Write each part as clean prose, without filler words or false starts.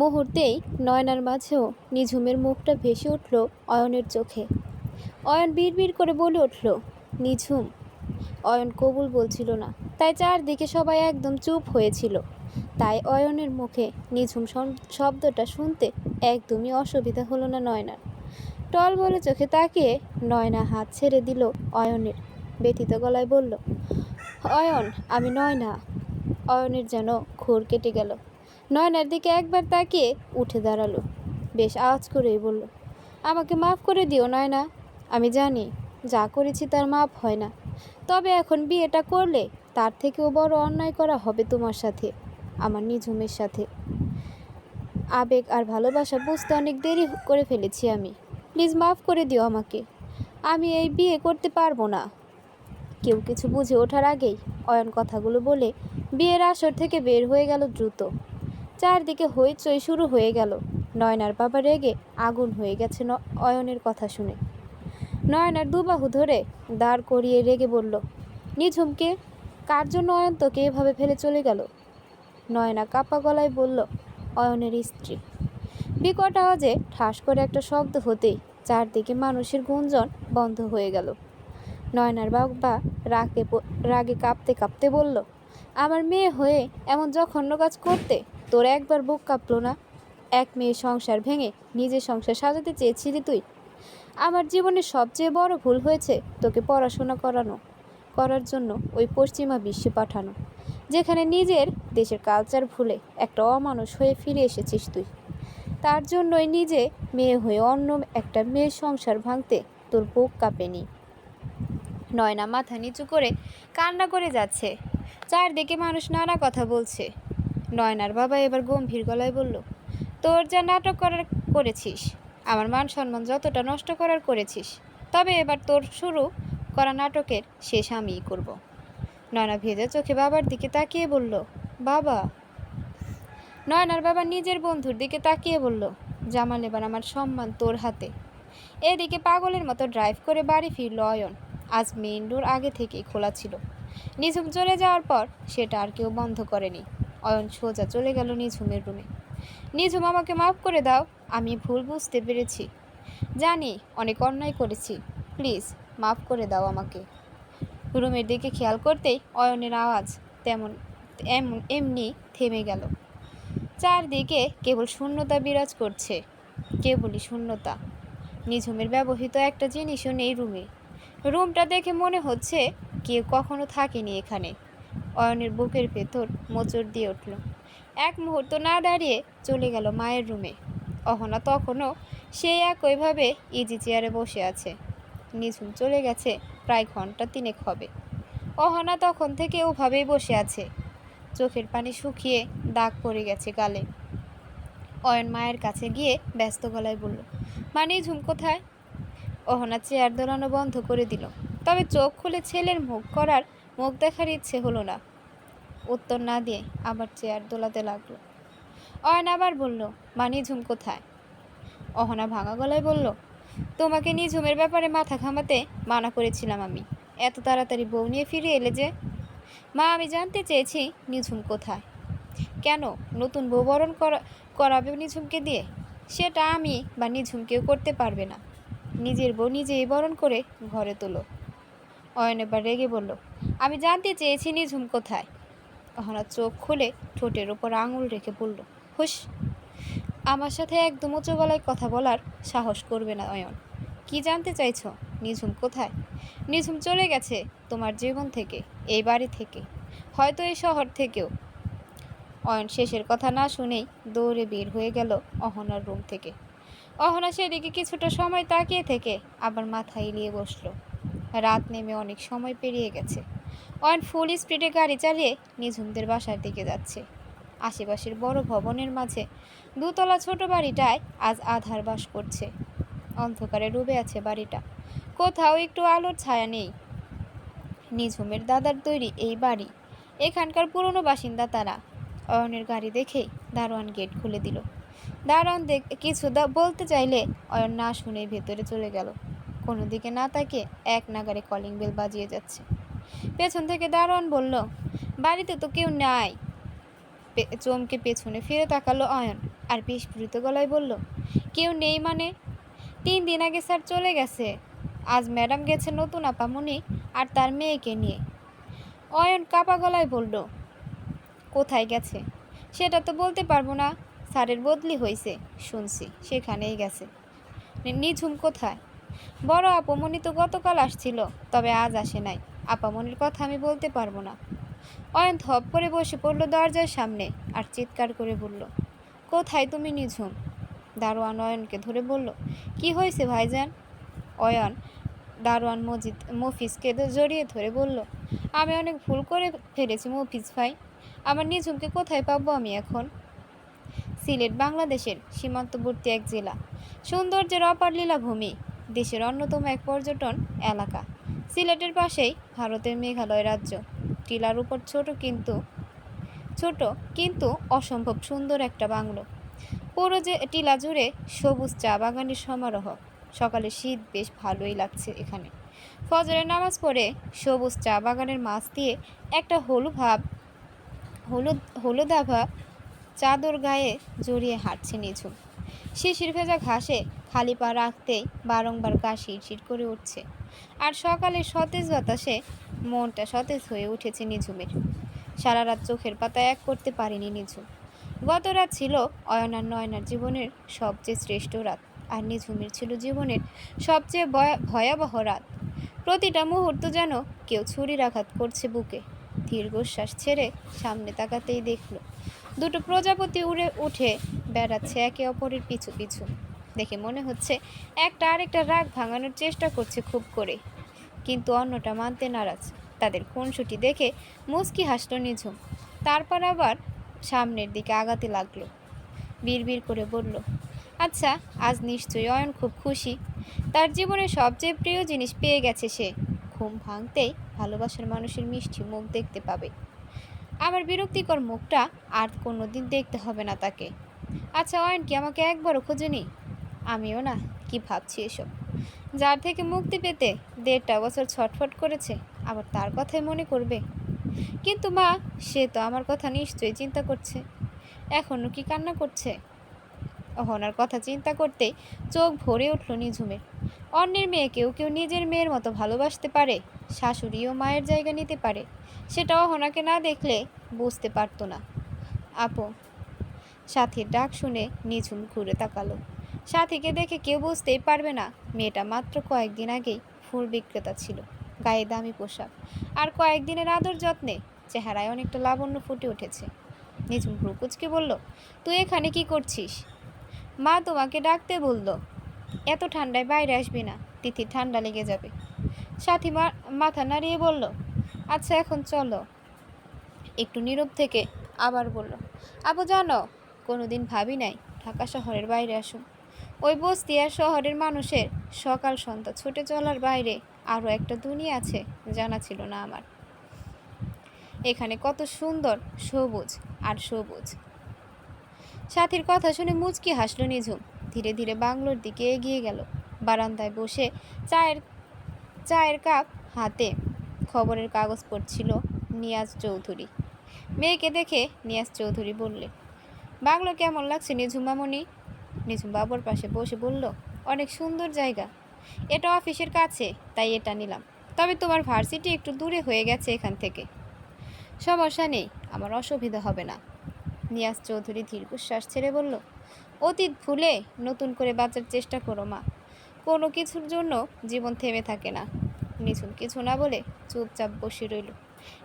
মুহূর্তেই নয়নার মাঝেও নিঝুমের মুখটা ভেসে উঠল অয়নের চোখে। অয়ন বিড়বিড় করে বলে উঠল, নিঝুম। অয়ন কবুল বলছিল না, তাই চারদিকে সবাই একদম চুপ হয়েছিল। তাই অয়নের মুখে নিঝুম শব্দটা শুনতে একদমই অসুবিধা হলো না নয়নার। টল বলে চোখে তাকিয়ে নয়না হাত ছেড়ে দিল অয়নের, ব্যথিত গলায় বলল, অয়ন, আমি নয়না। অয়নের যেন ঘোর কেটে গেল। নয়নার দিকে একবার তাকিয়ে উঠে দাঁড়ালো, বেশ আওয়াজ করেই বলল, আমাকে মাফ করে দিও নয়না। আমি জানি যা করেছি তার মাপ হয় না, তবে এখন বিয়েটা করলে তার থেকেও বড় অন্যায় করা হবে তোমার সাথে, আমার নিঝুমের সাথে। আবেগ আর ভালোবাসা বুঝতে অনেক দেরি করে ফেলেছি আমি। প্লিজ মাফ করে দিও আমাকে। আমি এই বিয়ে করতে পারবো না। কেউ কিছু বুঝে ওঠার আগেই অয়ন কথাগুলো বলে বিয়ের আসর থেকে বের হয়ে গেল দ্রুত। চারদিকে হইচই শুরু হয়ে গেল। নয়নার বাবা রেগে আগুন হয়ে গেছে অয়নের কথা শুনে। নয়নার দুবাহু ধরে দাঁড় করিয়ে রেগে বলল, নিঝুমকে, কার জন্য অয়ন তোকে এভাবে ফেলে চলে গেল? নয়না কাপা গলায় বলল, অয়নের স্ত্রী। বিকট আওয়াজে ঠাস করে একটা শব্দ হতেই চারদিকে মানুষের গুঞ্জন বন্ধ হয়ে গেল। নয়নার বাবা রাগে কাঁপতে কাঁপতে বলল, আমার মেয়ে হয়ে এমন জঘন্য কাজ করতে তোর একবার বুক কাঁপলো না? এক মেয়ে সংসার ভেঙে নিজের সংসার সাজাতে চেয়েছিলি তুই। আমার জীবনের সবচেয়ে বড় ভুল হয়েছে তোকে পড়াশোনা করার জন্য ওই পশ্চিমা বিশ্বে পাঠানো, যেখানে নিজের দেশের কালচার ভুলে একটা অমানুষ হয়ে ফিরে এসেছিস তুই। তার জন্যই নিজে মেয়ে হয়ে অন্য একটা মেয়ের সংসার ভাঙতে তোর বুক কাঁপেনি। নয়না মাথা নিচু করে কান্না করে যাচ্ছে। চারদিকে মানুষ নানা কথা বলছে। নয়নার বাবা এবার গম্ভীর গলায় বলল, তোর যা নাটক করেছিস, আমার মান সম্মান যতটা নষ্ট করার করেছিস, তবে এবার তোর শুরু করা নাটকের শেষ আমিই করব। নয়না ভেজা চোখে বাবার দিকে তাকিয়ে বলল, বাবা। নয়নার বাবা নিজের বন্ধুর দিকে তাকিয়ে বলল, জামাল, এবার আমার সম্মান তোর হাতে। এদিকে পাগলের মতো ড্রাইভ করে বাড়ি ফিরল অয়ন। আজ মেইন ডোর আগে থেকেই খোলা ছিল। নিঝুম চলে যাওয়ার পর সেটা আর কেউ বন্ধ করেনি। অয়ন সোজা চলে গেল নিঝুমের রুমে। নিঝুম, আমাকে মাফ করে দাও, আমি ভুল বুঝতে পেরেছি। জানি অনেক অন্যায় করেছি, প্লিজ মাফ করে দাও আমাকে। রুমের দিকে খেয়াল করতেই অয়নের আওয়াজ এমনি থেমে গেল। চারদিকে কেবল শূন্যতা বিরাজ করছে, কেবলই শূন্যতা। নিঝুমের ব্যবহৃত একটা জিনিসও নেই রুমে। রুমটা দেখে মনে হচ্ছে কেউ কখনো থাকেনি এখানে। অয়নের বুকের ভেতর মোচড় দিয়ে উঠল। এক মুহূর্ত না দাঁড়িয়ে চলে গেল মায়ের রুমে। অহনা তখনও সেই একইভাবে ইজি চেয়ারে বসে আছে। নিঝুম চলে গেছে প্রায় ঘন্টা 3 হবে। অহনা তখন থেকে ওভাবেই বসে আছে, চোখের পানি শুকিয়ে দাগ পড়ে গেছে গালে। অয়ন মায়ের কাছে গিয়ে ব্যস্ত গলায় বলল, মা, নিঝুম কোথায়? অহনা চেয়ার দোলানো বন্ধ করে দিল, তবে চোখ খুলে ছেলের মুখ দেখার ইচ্ছে হলো না। উত্তর না দিয়ে আবার চেয়ার দোলাতে লাগলো। অয়ন আবার বলল, মা, নিঝুম কোথায়? অহনা ভাঙা গলায় বলল, তোমাকে নিঝুমের ব্যাপারে মাথা ঘামাতে মানা করেছিলাম আমি। এত তাড়াতাড়ি বউ নিয়ে ফিরে এলে যে? মা, আমি জানতে চেয়েছি নিঝুম কোথায়। কেন নতুন বউ বরণ করাবে নিঝুমকে দিয়ে? সেটা আমি বা নিঝুম কেউ করতে পারবে না। নিজের বউ নিজেই বরণ করে ঘরে তোলো। অয়ন এবার রেগে বলল, আমি জানতে চেয়েছি নিঝুম কোথায়। অহনা চোখ খুলে ঠোঁটের ওপর আঙুল রেখে বলল, হুস, আমার সাথে একদম উঁচু গলায় কথা বলার সাহস করবে না অয়ন। কি জানতে চাইছ? নিঝুম কোথায়? নিঝুম চলে গেছে তোমার জীবন থেকে, এই বাড়ি থেকে, হয়তো এই শহর থেকেও। অয়ন শেষের কথা না শুনেই দৌড়ে বের হয়ে গেল অহনার রুম থেকে। অহনা সেদিকে কিছুটা সময় তাকিয়ে থেকে আবার মাথা এলিয়ে বসল। রাত নেমে অনেক সময় পেরিয়ে গেছে। অয়ন ফুল স্পিডে গাড়ি চালিয়ে নিঝুমদের বাসার দিকে যাচ্ছে। আশেপাশের বড় ভবনের মাঝে দুতলা ছোট বাড়িটায় আজ আধার বাস করছে। অন্ধকারে ডুবে আছে বাড়িটা, কোথাও একটু আলোর ছায়া নেই। নিঝুমের দাদার তৈরি এই বাড়ি, এখানকার পুরনো বাসিন্দা তারা। অয়নের গাড়ি দেখেই দারোয়ান গেট খুলে দিল। দারোয়ান কিছু বলতে চাইলে অয়ন না শুনেই ভেতরে চলে গেল। কোনো দিকে না তাকিয়ে এক নাগারে কলিং বেল বাজিয়ে যাচ্ছে। পেছন থেকে দারোয়ান বলল, বাড়িতে তো কেউ নাই। চমকে পেছনে ফিরে তাকালো অয়ন। আর বিস্ফোরিত গলায় বলল, কেউ নেই মানে? 3 দিন আগে স্যার চলে গেছে। আজ ম্যাডাম গেছে নতুন আপামনি আর তার মেয়েকে নিয়ে। অয়ন কাপা গলায় বলল, কোথায় গেছে সেটা তো বলতে পারবো না। স্যারের বদলি হয়েছে শুনছি, সেখানেই গেছে। নিঝুম কোথায়? বড় আপামনি তো গতকাল আসছিল, তবে আজ আসে নাই। আপামনির কথা আমি বলতে পারবো না। অয়ন থপ করে বসে পড়ল দরজার সামনে আর চিৎকার করে বলল, কোথায় তুমি নিঝুম? দারোয়ান অয়নকে ধরে বলল, কি হয়েছে ভাইজান? অয়ন দারোয়ান মফিজকে জড়িয়ে ধরে বলল, আমি অনেক ভুল করে ফেলেছি মফিজ ভাই। আমার নিঝুমকে কোথায় পাবো আমি এখন? সিলেট বাংলাদেশের সীমান্তবর্তী এক জেলা, সৌন্দর্যের অপার লীলাভূমি, দেশের অন্যতম এক পর্যটন এলাকা। সিলেটের পাশেই ভারতের মেঘালয় রাজ্য। টিলার উপর ছোট কিন্তু অসম্ভব সুন্দর একটা বাংলো। পুরো যে টিলা জুড়ে সবুজ চা বাগানের সমারোহ। সকালে শীত বেশ ভালোই লাগছে এখানে। ফজরের নামাজ পড়ে সবুজ চা বাগানের মাছ দিয়ে একটা হলুদাভা চাদর গায়ে জড়িয়ে হাঁটছে নিঝুম। শিশির ভেজা ঘাসে খালি পা রাখতেই বারংবার গা শিরশির করে উঠছে। আর সকালের সতেজ বাতাসে মনটা সতেজ হয়ে উঠেছে নিঝুমের। সারা রাত চোখের পাতা এক করতে পারেনি নিঝুম। গত রাত ছিল অয়ন আর নয়নার জীবনের সবচেয়ে শ্রেষ্ঠ রাত, আর নিঝুমের ছিল জীবনের সবচেয়ে ভয়াবহ রাত। প্রতিটা মুহূর্ত যেন কেউ ছুরির করছে বুকে। দীর্ঘশ্বাস ছেড়ে সামনে তাকাতেই দেখল দুটো প্রজাপতি উড়ে উঠে বেড়াচ্ছে একে অপরের পিছু পিছু। দেখে মনে হচ্ছে একটা আরেকটা রাগ ভাঙানোর চেষ্টা করছে খুব করে, কিন্তু অন্যটা মানতে নারাজ। তাদের খুনসুটি দেখে মুচকি হাসল নিঝুম। তারপর আবার সামনের দিকে আগাতে লাগলো। বিড়বিড় করে বলল, আচ্ছা, আজ নিশ্চয়ই অয়ন খুব খুশি। তার জীবনের সবচেয়ে প্রিয় জিনিস পেয়ে গেছে সে। ঘুম ভাঙতেই ভালোবাসার মানুষের মিষ্টি মুখ দেখতে পাবে। আমার বিরক্তিকর মুখটা আর কোনোদিন দেখতে হবে না তাকে। আচ্ছা, অয়ন কি আমাকে একবারও খোঁজেনি? আমিও না, কি ভাবছি এসব। যার থেকে মুক্তি পেতে 1.5 বছর ছটফট করেছে, আবার তার কথাই মনে করবে? কিন্তু মা, সে তো আমার কথা নিশ্চয়ই চিন্তা করছে। এখনও কি কান্না করছে? অহনার কথা চিন্তা করতেই চোখ ভরে উঠল নিঝুমের। অন্যের মেয়েকেও কেউ নিজের মেয়ের মতো ভালোবাসতে পারে, শাশুড়িও মায়ের জায়গা নিতে পারে, সেটা অহনাকে না দেখলে বুঝতে পারতো না। আপু। সাথীর ডাক শুনে নিঝুম ঘুরে তাকালো। সাথীকে দেখে কেউ বুঝতেই পারবে না মেয়েটা মাত্র কয়েকদিন আগেই ফুল বিক্রেতা ছিল, গায়ে দামি পোশাক, আর কয়েকদিনের আদর যত্নে চেহারায় অনেকটা লাবণ্য ফুটে উঠেছে। নিঝুম ভ্রুকুচকে বলল, তুই এখানে কি করছিস? মা তোমাকে ডাকতে বলল। এত ঠান্ডায় বাইরে আসবি না, তিথির ঠান্ডা লেগে যাবে। সাথী মাথা নাড়িয়ে বলল, আচ্ছা এখন চলো। একটু নীরব থেকে আবার বলল, আপু জানো, কোনোদিন ভাবি নাই ঢাকা শহরের বাইরে আসুন। ওই বস্তি আর শহরের মানুষের সকাল সন্ধ্যা ছুটে চলার বাইরে আরও একটা দুনিয়া আছে, জানা ছিল না আমার। এখানে কত সুন্দর সবুজ আর সবুজ। সাথীর কথা শুনে মুচকি হাসল নিঝুম। ধীরে ধীরে বাংলোর দিকে এগিয়ে গেল। বারান্দায় বসে চায়ের কাপ হাতে খবরের কাগজ পড়ছিল নিয়াজ চৌধুরী। মেয়েকে দেখে নিয়াজ চৌধুরী বললে, বাংলো কেমন লাগছে নিঝুম মামনি? নিঝুম বাবুর পাশে বসে বলল, অনেক সুন্দর জায়গা। এটা অফিসের কাছে, তাই এটা নিলাম। তবে তোমার ভার্সিটি একটু দূরে হয়ে গেছে এখান থেকে। সমস্যা নেই, আমার অসুবিধা হবে না। নিয়াজ চৌধুরী দীর্ঘশ্বাস ছেড়ে বলল, অতীত ভুলে নতুন করে বাঁচার চেষ্টা করো মা। কোনো কিছুর জন্য জীবন থেমে থাকে না। নিঝুম কিছু না বলে চুপচাপ বসে রইল।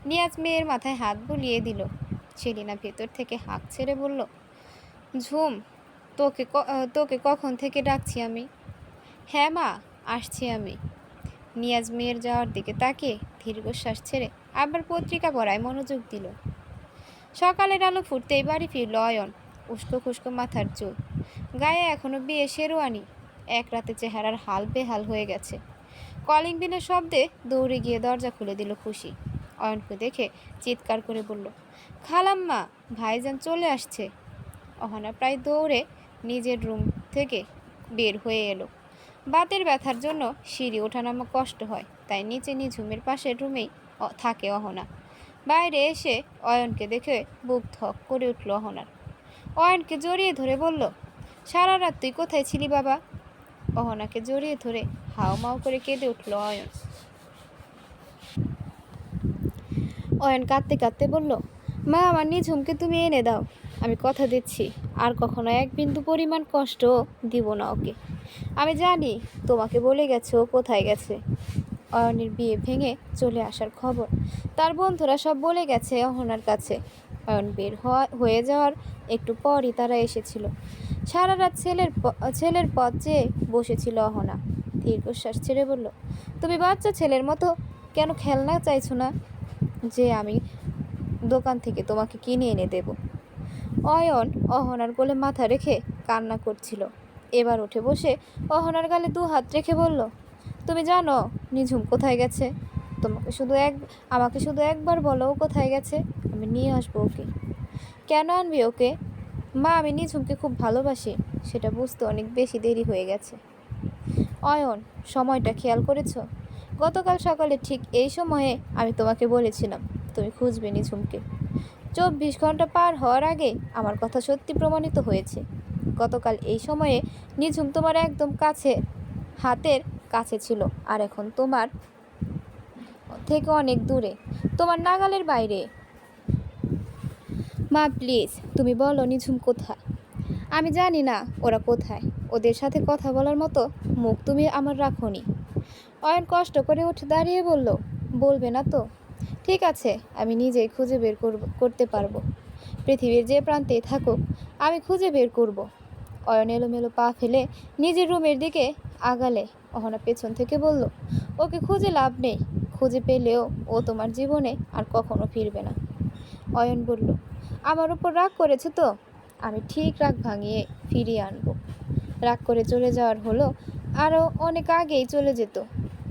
নিয়াজ মেয়ের মাথায় হাত বুলিয়ে দিল। সেলিনা ভেতর থেকে হাঁক ছেড়ে বলল, ঝুম, তোকে কখন থেকে ডাকছি আমি? হ্যাঁ মা, আসছি আমি। নিয়াজ মেয়ের যাওয়ার দিকে তাকিয়ে দীর্ঘশ্বাস ছেড়ে আবার পত্রিকা পড়ায় মনোযোগ দিল। সকালের আলো ফুটতেই বাড়ি ফিরল অয়ন। উস্কো খুস্কো মাথার চুল, গায়ে এখনো বিয়ে শেরওয়ানি। এক রাতে চেহারার হাল বেহাল হয়ে গেছে। কলিং বিলের শব্দে দৌড়ে গিয়ে দরজা খুলে দিল খুশি। অয়নকে দেখে চিৎকার করে বলল, খালাম্মা, ভাইজান চলে আসছে। অহনা প্রায় দৌড়ে নিজের রুম থেকে বের হয়ে এলো। বাতের ব্যথার জন্য সিঁড়ি ওঠানামা কষ্ট হয়, তাই নিচে নিঝুমের পাশের রুমেই থাকে অহনা। বাইরে এসে অয়নকে দেখে বুক ধক করে উঠল অহনার। অয়নকে জড়িয়ে ধরে বলল, সারা রাত তুই কোথায় ছিলি বাবা? অহনাকে জড়িয়ে ধরে হাউমাউ করে কেঁদে উঠল অয়ন। অয়ন কাঁদতে কাঁদতে বলল, মা, আমার নিঝুমকে তুমি এনে দাও। আমি কথা দিচ্ছি আর কখনো এক বিন্দু পরিমাণ কষ্ট দিব না ওকে। আমি জানি তোমাকে বলে গেছে ও কোথায় গেছে। অয়নের বিয়ে ভেঙে চলে আসার খবর তার বন্ধুরা সব বলে গেছে অহনার কাছে। অয়ন বের হয়ে যাওয়ার একটু পরই তারা এসেছিল। সারা রাত ছেলের পথ চেয়ে বসেছিল অহনা। দীর্ঘশ্বাস ছেড়ে বলল, তুমি বাচ্চা ছেলের মতো কেন খেলনা চাইছো না যে আমি দোকান থেকে তোমাকে কিনে এনে দেব? অয়ন অহনার কোলে মাথা রেখে কান্না করছিল। এবার উঠে বসে অহনার গালে 2 হাত রেখে বলল, তুমি জানো নিঝুম কোথায় গেছে? আমাকে শুধু একবার বলো ও কোথায় গেছে, আমি নিয়ে আসবো ওকে। কেন আনবি ওকে? মা, আমি নিঝুমকে খুব ভালোবাসি, সেটা বুঝতে অনেক বেশি দেরি হয়ে গেছে। অয়ন, সময়টা খেয়াল করেছো? গতকাল সকালে ঠিক এই সময়ে আমি তোমাকে বলেছিলাম তুমি খুঁজবে নিঝুমকে। 24 ঘন্টা পার হওয়ার আগে আমার কথা সত্যি প্রমাণিত হয়েছে। গতকাল এই সময়ে নিঝুম তোমার একদম হাতের কাছে ছিল, আর এখন তোমার থেকে অনেক দূরে, তোমার নাগালের বাইরে। মা প্লিজ, তুমি বলো নিঝুম কোথায়? আমি জানি না ওরা কোথায়। ওদের সাথে কথা বলার মতো মুখ তুমি আমার রাখোনি। অয়ন কষ্ট করে উঠে দাঁড়িয়ে বলল, বলবে না তো? ঠিক আছে, আমি নিজেই খুঁজে বের করতে পারবো। পৃথিবীর যে প্রান্তেই থাকুক আমি খুঁজে বের করব। অয়ন এলোমেলো পা ফেলে নিজের রুমের দিকে আগালে অহনা পেছন থেকে বলল, ওকে খুঁজে লাভ নেই। খুঁজে পেলেও ও তোমার জীবনে আর কখনো ফিরবে না। অয়ন বলল, আমার উপর রাগ করেছো তো? আমি ঠিক রাগ ভাঙিয়ে ফিরিয়ে আনবো। রাগ করে চলে যাওয়ার হলো আরও অনেক আগেই চলে যেত।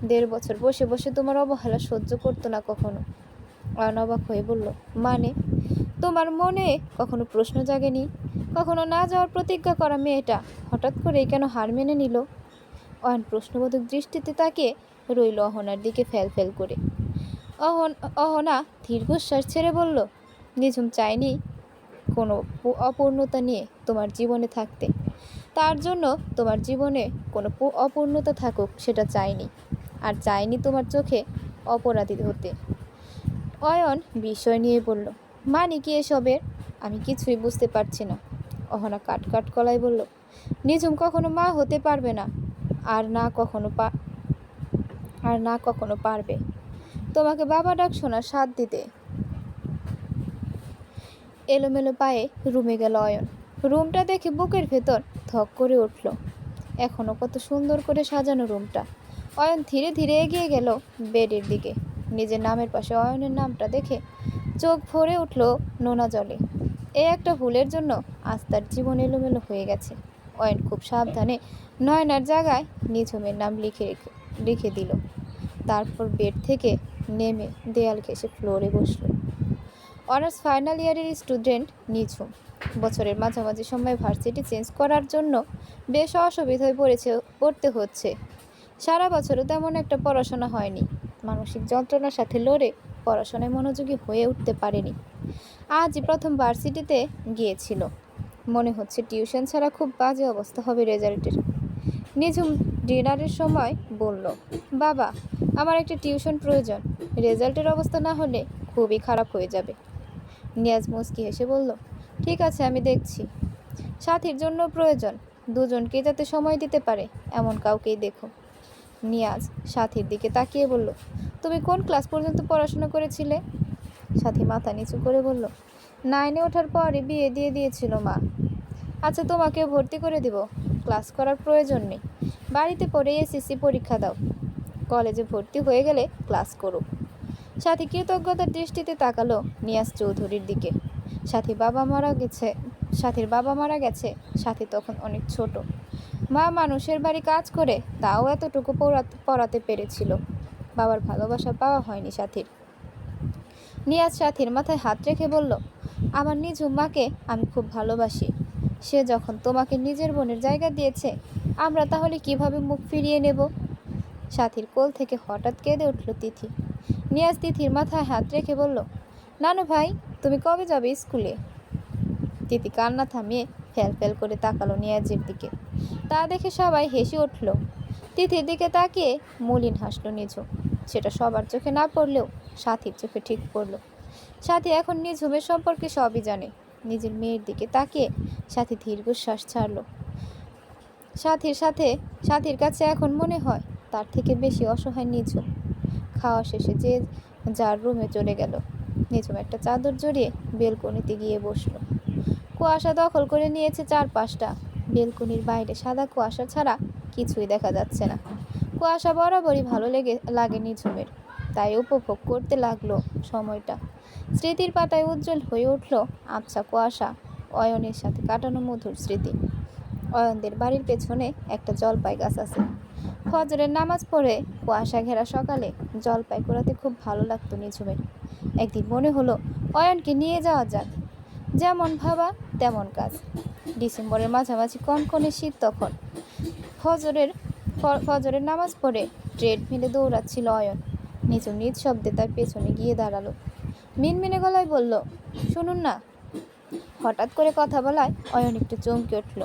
1.5 বছর বসে বসে তোমার অবহেলা সহ্য করতো না কখনো। অয়ন অবাক হয়ে বলল, মানে? তোমার মনে কখনো প্রশ্ন জাগেনি? কখনো না যাওয়ার প্রতিজ্ঞা করা মেয়েটা হঠাৎ করেই কেন হার মেনে নিল? অয়ন প্রশ্নবোধক দৃষ্টিতে তাকিয়ে রইল অহনার দিকে ফেল করে। অহনা দীর্ঘশ্বাস ছেড়ে বলল, নিঝুম চাইনি কোনো অপূর্ণতা নিয়ে তোমার জীবনে থাকতে। তার জন্য তোমার জীবনে কোনো অপূর্ণতা থাকুক সেটা চাইনি। আর চাইনি তোমার চোখে অপরাধী হতে। অয়ন বিষয় নিয়ে বলল, মানে কি এসবের? আমি কিছুই বুঝতে পারছি না। অহনা কাট গলায় বলল, নিঝুম কখনো মা হতে পারবে না, আর না কখনো পারবে তোমাকে বাবা ডাক শোনার স্বাদ দিতে। এলোমেলো পায়ে রুমে গেল অয়ন। রুমটা দেখে বুকের ভেতর ধক করে উঠল। এখনো কত সুন্দর করে সাজানো রুমটা। অয়ন ধীরে ধীরে এগিয়ে গেল বেডের দিকে। নিজের নামের পাশে অয়নের নামটা দেখে চোখ ভরে উঠল নোনা জলে। এই একটা ভুলের জন্য আজ তার জীবন এলোমেলো হয়ে গেছে। অয়ন খুব সাবধানে নয়নার জায়গায় নিঝুমের নাম লিখে দিল। তারপর বেড থেকে নেমে দেয়াল ঘেঁষে ফ্লোরে বসল। অনার্স ফাইনাল ইয়ারের স্টুডেন্ট নিঝুম। বছরের মাঝামাঝি সময় ভার্সিটি চেঞ্জ করার জন্য বেশ অসুবিধায় পড়তে হচ্ছে। সারা বছরও তেমন একটা পড়াশোনা হয়নি। মানসিক যন্ত্রণার সাথে লড়ে পড়াশোনায় মনোযোগী হয়ে উঠতে পারেনি। আজই প্রথম ভার্সিটিতে গিয়েছিল। মনে হচ্ছে টিউশন ছাড়া খুব বাজে অবস্থা হবে রেজাল্টের। নিঝুম ডিনারের সময় বলল, বাবা, আমার একটা টিউশন প্রয়োজন। রেজাল্টের অবস্থা না হলে খুবই খারাপ হয়ে যাবে। নিয়াজ মুচকি হেসে বলল, ঠিক আছে, আমি দেখছি। সাথীর জন্য প্রয়োজন। দুজনকে যাতে সময় দিতে পারে এমন কাউকেই দেখো। নিয়াজ সাথীর দিকে তাকিয়ে বলল, তুমি কোন ক্লাস পর্যন্ত পড়াশোনা করেছিলে? সাথী মাথা নিচু করে বলল, 9-এ ওঠার পরই বিয়ে দিয়ে দিয়েছিল মা। আচ্ছা, তোমাকে ভর্তি করে দিব। ক্লাস করার প্রয়োজন নেই। বাড়িতে পড়ে এসএসসি পরীক্ষা দাও। কলেজে ভর্তি হয়ে গেলে ক্লাস করো। সাথী কৃতজ্ঞতার দৃষ্টিতে তাকালো নিয়াজ চৌধুরীর দিকে। সাথীর বাবা মারা গেছে। সাথী তখন অনেক ছোট। মা মানুষের বাড়ি কাজ করে তাও এতটুকু পড়াতে পেরেছিল। বাবার ভালোবাসা পাওয়া হয়নি সাথীর। নিয়াজ সাথীর মাথায় হাত রেখে বলল, আমার নিঝুম মাকে আমি খুব ভালোবাসি। সে যখন তোমাকে নিজের বোনের জায়গা দিয়েছে, আমরা তাহলে কিভাবে মুখ ফিরিয়ে নেব? সাথীর কোল থেকে হঠাৎ কেঁদে উঠল তিথি। নিয়াজ তিথির মাথায় হাত রেখে বলল, নানু ভাই, তুমি কবে যাবে স্কুলে? তিথি কান্না থামিয়ে ফ্যাল ফ্যাল করে তাকালো নিয়াজের দিকে। তা দেখে সবাই হেসে উঠল। তিথির দিকে তাকিয়ে মলিন হাসল নিঝুম। সেটা সবার চোখে না পড়লেও সাথীর চোখে ঠিক পড়ল। সাথী এখন নিঝুমের সম্পর্কে সবই জানে। নিজের মেয়ের দিকে তাকিয়ে সাথী দীর্ঘশ্বাস ছাড়ল। সাথীর কাছে এখন মনে হয় তার থেকে বেশি অসহায় নিঝুম। খাওয়া শেষে যে যার রুমে চলে গেল। নিঝুম একটা চাদর জড়িয়ে বেলকনিতে গিয়ে বসলো। কুয়াশা দখল করে নিয়েছে চারপাশটা। বেলকনির বাইরে সাদা কুয়াশা ছাড়া কিছুই দেখা যাচ্ছে না। কুয়াশা বরাবরই ভালো লাগে নিঝুমের, তাই উপভোগ করতে লাগলো সময়টা। স্মৃতির পাতায় উজ্জ্বল হয়ে উঠল আবছা কুয়াশা, অয়নের সাথে কাটানো মধুর স্মৃতি। অয়নদের বাড়ির পেছনে একটা জলপাই গাছ আছে। ফজরের নামাজ পড়ে কুয়াশা ঘেরা সকালে জলপাই কুড়াতে খুব ভালো লাগতো নিঝুমের। একদিন মনে হলো অয়নকে নিয়ে যাওয়া যাক। যেমন ভাবা তেমন কাজ। ডিসেম্বরের মাঝামাঝি কনকনে শীত তখন। ফজরের নামাজ পড়ে ট্রেডমিলে দৌড়াচ্ছিল অয়ন। নিঝুম নিজ শব্দে তার পেছনে গিয়ে দাঁড়ালো। মিনমিনে গলায় বলল, শুনুন না। হঠাৎ করে কথা বলায় অয়ন একটু চমকে উঠল।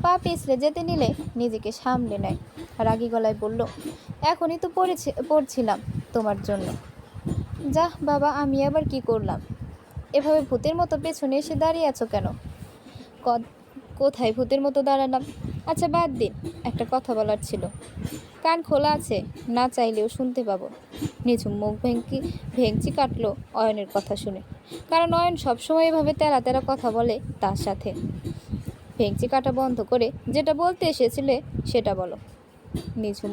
পা পিছলে যেতে নিলে নিজেকে সামলে নেয়। রাগী গলায় বলল, এখনই তো পড়ছিলাম তোমার জন্য। যাহ বাবা, আমি আবার কি করলাম? এভাবে ভূতের মতো পেছনে এসে দাঁড়িয়ে আছো কেন? কোথায় ভূতের মতো দাঁড়ালাম? আচ্ছা বাদ দিন, একটা কথা বলার ছিল। কান খোলা আছে, না চাইলেও শুনতে পাবো। নিঝুম মুখ ভেঙচি কাটলো অয়নের কথা শুনে। কারণ অয়ন সবসময় এভাবে তেরা তেরা কথা বলে তার সাথে। ভেঙচি কাটা বন্ধ করে যেটা বলতে এসেছিলে সেটা বলো। নিঝুম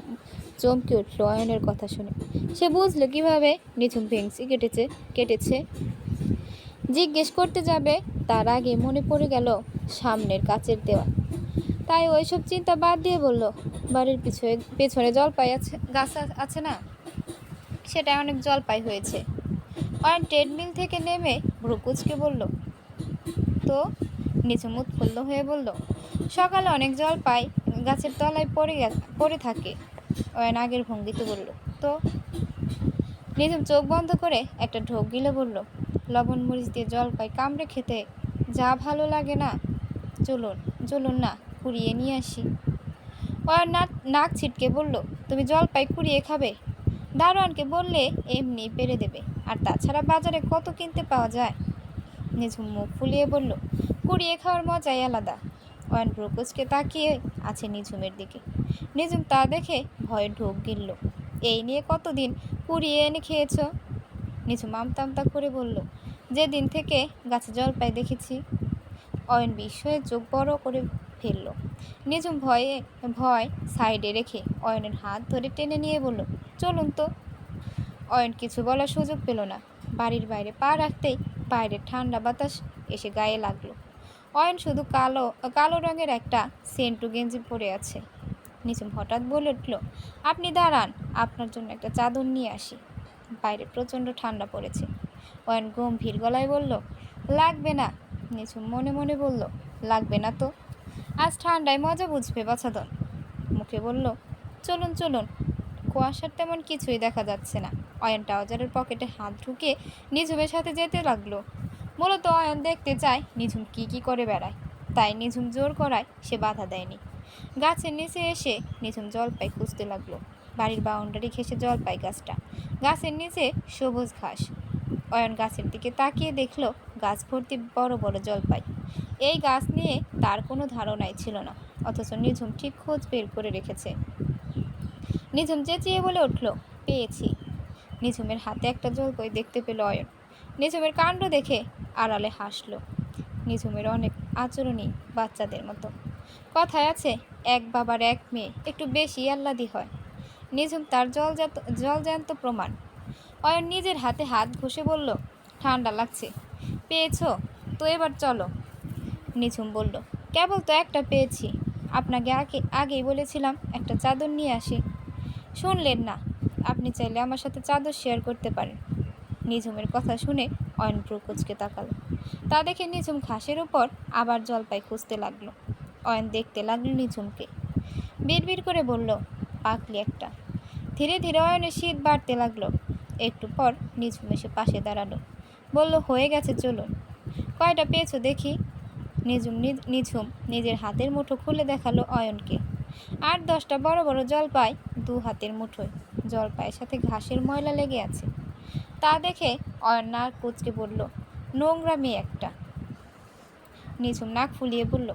চমকে উঠল অয়নের কথা শুনে। সে বুঝলো কিভাবে নিঝুম ভেঙচি কেটেছে। জিজ্ঞেস করতে যাবে তার আগে মনে পড়ে গেল সামনের কাচের দেওয়া। তাই ওইসব চিন্তা বাদ দিয়ে বলল, বাড়ির পেছনে জলপাই গাছ আছে না, সেটাই অনেক জলপাই হয়েছে। অয়ন ট্রেডমিল থেকে নেমে ভ্রুকুচকে বলল, তো? নিঝুম উৎফুল্ল হয়ে বলল, সকালে অনেক জলপাই গাছের তলায় পড়ে থাকে। অয়ন আগের ভঙ্গিতে বলল, তো? নিঝুম চোখ বন্ধ করে একটা ঢোক গিলে বলল, লবণ মরিচ দিয়ে জলপাই কামড়ে খেতে যা ভালো লাগে না। চলুন না, কুড়িয়ে নিয়ে আসি। অয়ন নাক ছিটকে বলল, তুমি জলপাই কুড়িয়ে খাবে? দারোয়ানকে বললে এমনি পেরে দেবে, আর তাছাড়া বাজারে কত কিনতে পাওয়া যায়। নিঝুম মুখ ফুলিয়ে বলল, কুড়িয়ে খাওয়ার মজাই আলাদা। অয়ন ব্রুকুচকে তাকিয়ে আছে নিঝুমের দিকে। নিঝুম তা দেখে ভয়ে ঢোক গিলল। এই নিয়ে কতদিন কুড়িয়ে এনে খেয়েছ? নিঝুম আমতা করে বলল, যেদিন থেকে গাছে জলপাই দেখেছি। অয়ন বিস্ময়ে চোখ বড় করে ফেলল। নিঝুম ভয় সাইডে রেখে অয়নের হাত ধরে টেনে নিয়ে বলল, চলুন তো। অয়ন কিছু বলার সুযোগ পেল না। বাড়ির বাইরে পা রাখতেই বাইরের ঠান্ডা বাতাস এসে গায়ে লাগলো। অয়ন শুধু কালো রঙের একটা সেন্টু গেঞ্জি পরে আছে। নিঝুম হঠাৎ বলে উঠল, আপনি দাঁড়ান, আপনার জন্য একটা চাদর নিয়ে আসি। বাইরে প্রচণ্ড ঠান্ডা পড়েছে। অয়ন গম্ভীর গলায় বলল, লাগবে না। নিঝুম মনে মনে বলল, লাগবে না তো? আজ ঠান্ডায় মজা বুঝবে বাছাধন। মুখে বলল, চলুন। কুয়াশার তেমন কিছুই দেখা যাচ্ছে না। অয়ন ট্রাউজারের পকেটে হাত ঢুকিয়ে নিঝুমের সাথে যেতে লাগলো। মূলত অয়ন দেখতে চায় নিঝুম কি করে বেড়ায়, তাই নিঝুম জোর করায় সে বাধা দেয়নি। গাছের নিচে এসে নিঝুম জলপাই খুঁজতে লাগলো। বাড়ির বাউন্ডারি ঘেঁষে জলপাই গাছটা। গাছের নিচে সবুজ ঘাস। অয়ন গাছের দিকে তাকিয়ে দেখলো গাছ ভর্তি বড় বড় জলপাই। এই গাছ নিয়ে তার কোনো ধারণাই ছিল না, অথচ নিঝুম ঠিক খোঁজ বের করে রেখেছে। নিঝুম চেঁচিয়ে বলে উঠল, পেয়েছি। নিঝুমের হাতে একটা জলপাই দেখতে পেল অয়ন। নিঝুমের কাণ্ড দেখে আড়ালে হাসলো। নিঝুমের অনেক আচরণই বাচ্চাদের মতো। কথায় আছে, এক বাবার এক মেয়ে একটু বেশি আহ্লাদি হয়। নিঝুম তার জলজ্যান্ত প্রমাণ। অয়ন নিজের হাতে হাত ঘষে বলল, ঠান্ডা লাগছে। পেয়েছো তো, এবার চলো। নিঝুম বলল, কেবল তো একটা পেয়েছি। আপনাকে আগেই বলেছিলাম একটা চাদর নিয়ে আসি। শুনলেন না? আপনি চাইলে আমার সাথে চাদর শেয়ার করতে পারেন। নিঝুমের কথা শুনে অয়ন ভ্রুকুচকে তাকালো। তা দেখে নিঝুম ঘাসের উপর আবার জলপাই খুঁজতে লাগলো। অয়ন দেখতে লাগলো নিঝুমকে। বিড়বিড় করে বলল, পাগলি একটা। ধীরে ধীরে অয়নের শীত বাড়তে লাগলো। একটু পর নিঝুম এসে পাশে দাঁড়ালো। বলল, হয়ে গেছে, চলুন। কয়টা পেয়েছো দেখি? নিঝুম নিজের হাতের মুঠো খুলে দেখালো অয়নকে। 8-10টা বড় বড় জলপাই দু হাতের মুঠোয়। জলপাইয়ের সাথে ঘাসের ময়লা লেগে আছে। তা দেখে অয়ন নাক কুঁচকে বলল, নোংরা মেয়ে একটা। নিঝুম নাক ফুলিয়ে বলল,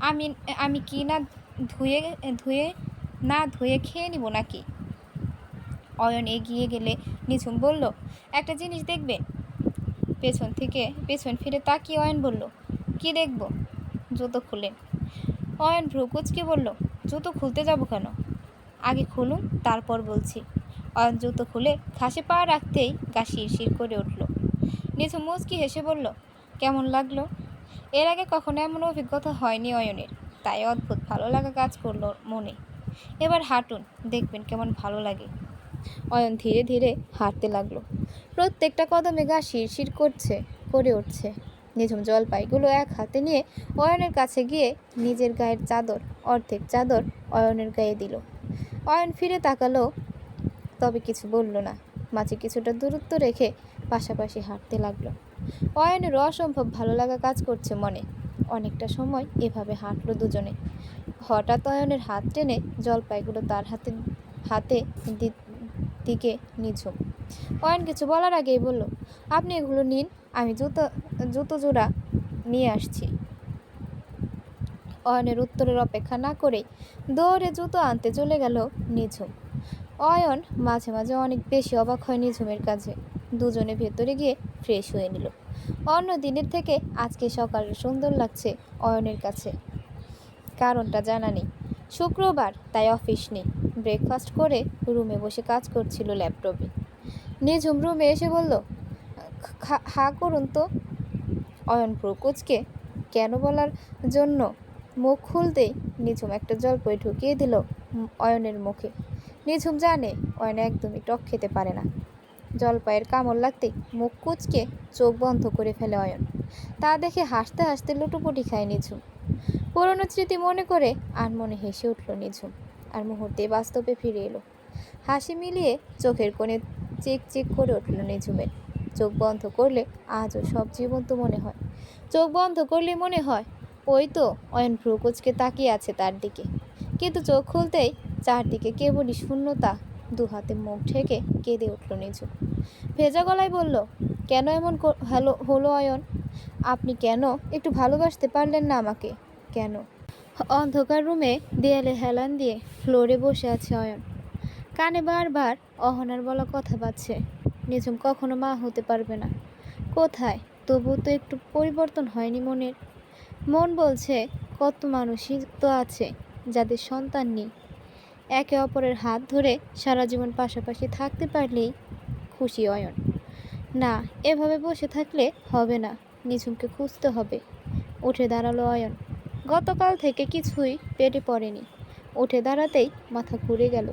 আমি আমি কি না ধুয়ে ধুয়ে না ধুয়ে খেয়ে নিব নাকি? অয়ন এগিয়ে গেলে নিঝুম বলল, একটা জিনিস দেখবেন? পেছন ফিরে তাকিয়ে অয়ন বলল, কি দেখব? জুতো খুলেন। অয়ন ভ্রু কুঁচকে বলল, জুতো খুলতে যাব কেন? আগে খুলুন, তারপর বলছি। অয়ন জুতো খুলে ঘাসে পা রাখতেই গা শিরশির করে উঠল। নিঝুম মুচকি হেসে বলল, কেমন লাগলো? এর আগে কখনো এমন অভিজ্ঞতা হয়নি অয়নের, তাই অদ্ভুত ভালো লাগা কাজ করলো মনে। এবার হাঁটুন, দেখবেন কেমন ভালো লাগে। অয়ন ধীরে ধীরে হাঁটতে লাগলো। প্রত্যেকটা কদমে গা শিরশির করে উঠছে। নিঝুম জলপাইগুলো এক হাতে নিয়ে অয়নের কাছে গিয়ে নিজের গায়ের অর্ধেক চাদর অয়নের গায়ে দিল। অয়ন ফিরে তাকালো, তবে কিছু বলল না। মাঝে কিছুটা দূরত্ব রেখে পাশাপাশি হাঁটতে লাগলো। অয়নের অসম্ভব ভালো লাগা কাজ করছে মনে। অনেকটা সময় এভাবে হাঁটলো দুজনে। হঠাৎ অয়নের হাত টেনে জলপাইগুলো তার হাতে দিকে নিঝুম। অয়ন কিছু বলার আগেই বলল, আপনি এগুলো নিন, আমি জুতো জোড়া নিয়ে আসছি। অয়নের উত্তরের অপেক্ষা না করেই দৌড়ে জুতো আনতে চলে গেল নিঝুম। অয়ন মাঝে মাঝে অনেক বেশি অবাক হয় নিঝুমের কাছে। দুজনে ভেতরে গিয়ে ফ্রেশ হয়ে নিল। অন্য দিনের থেকে আজকে সকালে সুন্দর লাগছে অয়নের কাছে। কারণটা জানা নেই। শুক্রবার, তাই অফিস নেই। ব্রেকফাস্ট করে রুমে বসে কাজ করছিল ল্যাপটপে। নিঝুম রুমে এসে বলল, হা করুন তো। অয়ন কুঁচকে কেন বলার জন্য মুখ খুলতেই নিঝুম একটা জলপাই ঢুকিয়ে দিল অয়নের মুখে। নিঝুম জানে অয়ন একদমই টক খেতে পারে না। জলপাইয়ের কামড় লাগতেই মুখ কুঁচকে চোখ বন্ধ করে ফেলে অয়ন। তা দেখে হাসতে হাসতে লুটোপুটি খায় নিঝুম। পুরনো স্মৃতি মনে করে আনমনে হেসে উঠল নিঝুম, আর মুহূর্তে বাস্তবে ফিরে এলো। হাসি মিলিয়ে চোখের কোণে চিক চিক করে উঠল নিঝুমের। চোখ বন্ধ করলে আজও সব জীবন্ত মনে হয়। চোখ বন্ধ করলে মনে হয় ওই তো অয়ন ভ্রু কুঁচকে তাকিয়ে আছে তার দিকে। কিন্তু চোখ খুলতেই চারদিকে কেবলই শূন্যতা। দু হাতে মুখ ঢেকে কেঁদে উঠল নিঝুম। ভেজা গলায় বলল, কেন এমন হলো অয়ন? আপনি কেন একটু ভালোবাসতে পারলেন না আমাকে? কেন? অন্ধকার রুমে দেয়ালে হেলান দিয়ে ফ্লোরে বসে আছে অয়ন। কানে বারবার অহনার বলা কথা বাজছে, নিঝুম কখনো মা হতে পারবে না। কোথায়? তবুও তো একটু পরিবর্তন হয়নি মনের। মন বলছে কত মানুষই তো আছে যাদের সন্তান নেই। একে অপরের হাত ধরে সারা জীবন পাশাপাশি থাকতে পারলেই খুশি অয়ন। না, এভাবে বসে থাকলে হবে না, নিঝুমকে খুঁজতে হবে। উঠে দাঁড়ালো অয়ন। গতকাল থেকে কিছুই পেটে পড়েনি। উঠে দাঁড়াতেই মাথা ঘুরে গেল।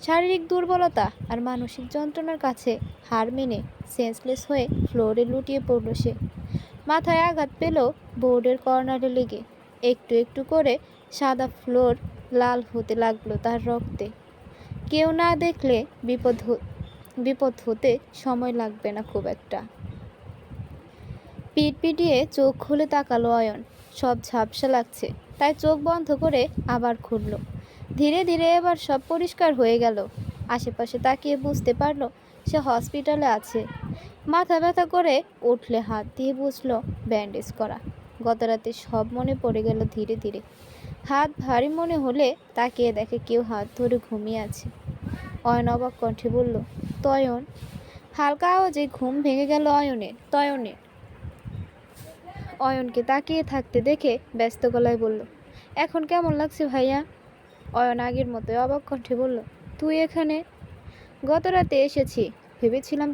শারীরিক দুর্বলতা আর মানসিক যন্ত্রণার কাছে হার মেনে সেন্সলেস হয়ে ফ্লোরে লুটিয়ে পড়ল সে। মাথায় আঘাত পেল বোর্ডের কর্নারে লেগে। একটু একটু করে সাদা ফ্লোর লাল হতে লাগলো তার রক্তে। কেউ না দেখলে বিপদ হতে সময় লাগবে না খুব একটা। পিট পিটিয়ে চোখ খুলে তাকালো অয়ন। সব ঝাপসা লাগছে, তাই চোখ বন্ধ করে আবার খুলল। ধীরে ধীরে এবার সব পরিষ্কার হয়ে গেল। আশেপাশে তাকিয়ে বুঝতে পারলো সে হসপিটালে আছে। মাথা ব্যথা করে উঠলে হাত দিয়ে বুঝলো ব্যান্ডেজ করা। গত রাতে সব মনে পড়ে গেল ধীরে ধীরে। হাত ভারী মনে হলে তাকিয়ে দেখে কেউ হাত ধরে ঘুমিয়ে আছে। অয়ন অবাক কণ্ঠে বলল, তয়ন। হালকা আওয়াজে ঘুম ভেঙে গেল তয়নের। অয়নকে তাকিয়ে থাকতে দেখে ব্যস্ত গলায় বলল, এখন কেমন লাগছে ভাইয়া? অয়ন আগের মতোই অবাক কণ্ঠে বলল, তুই এখানে? গত রাতে এসেছি, ভেবেছিলাম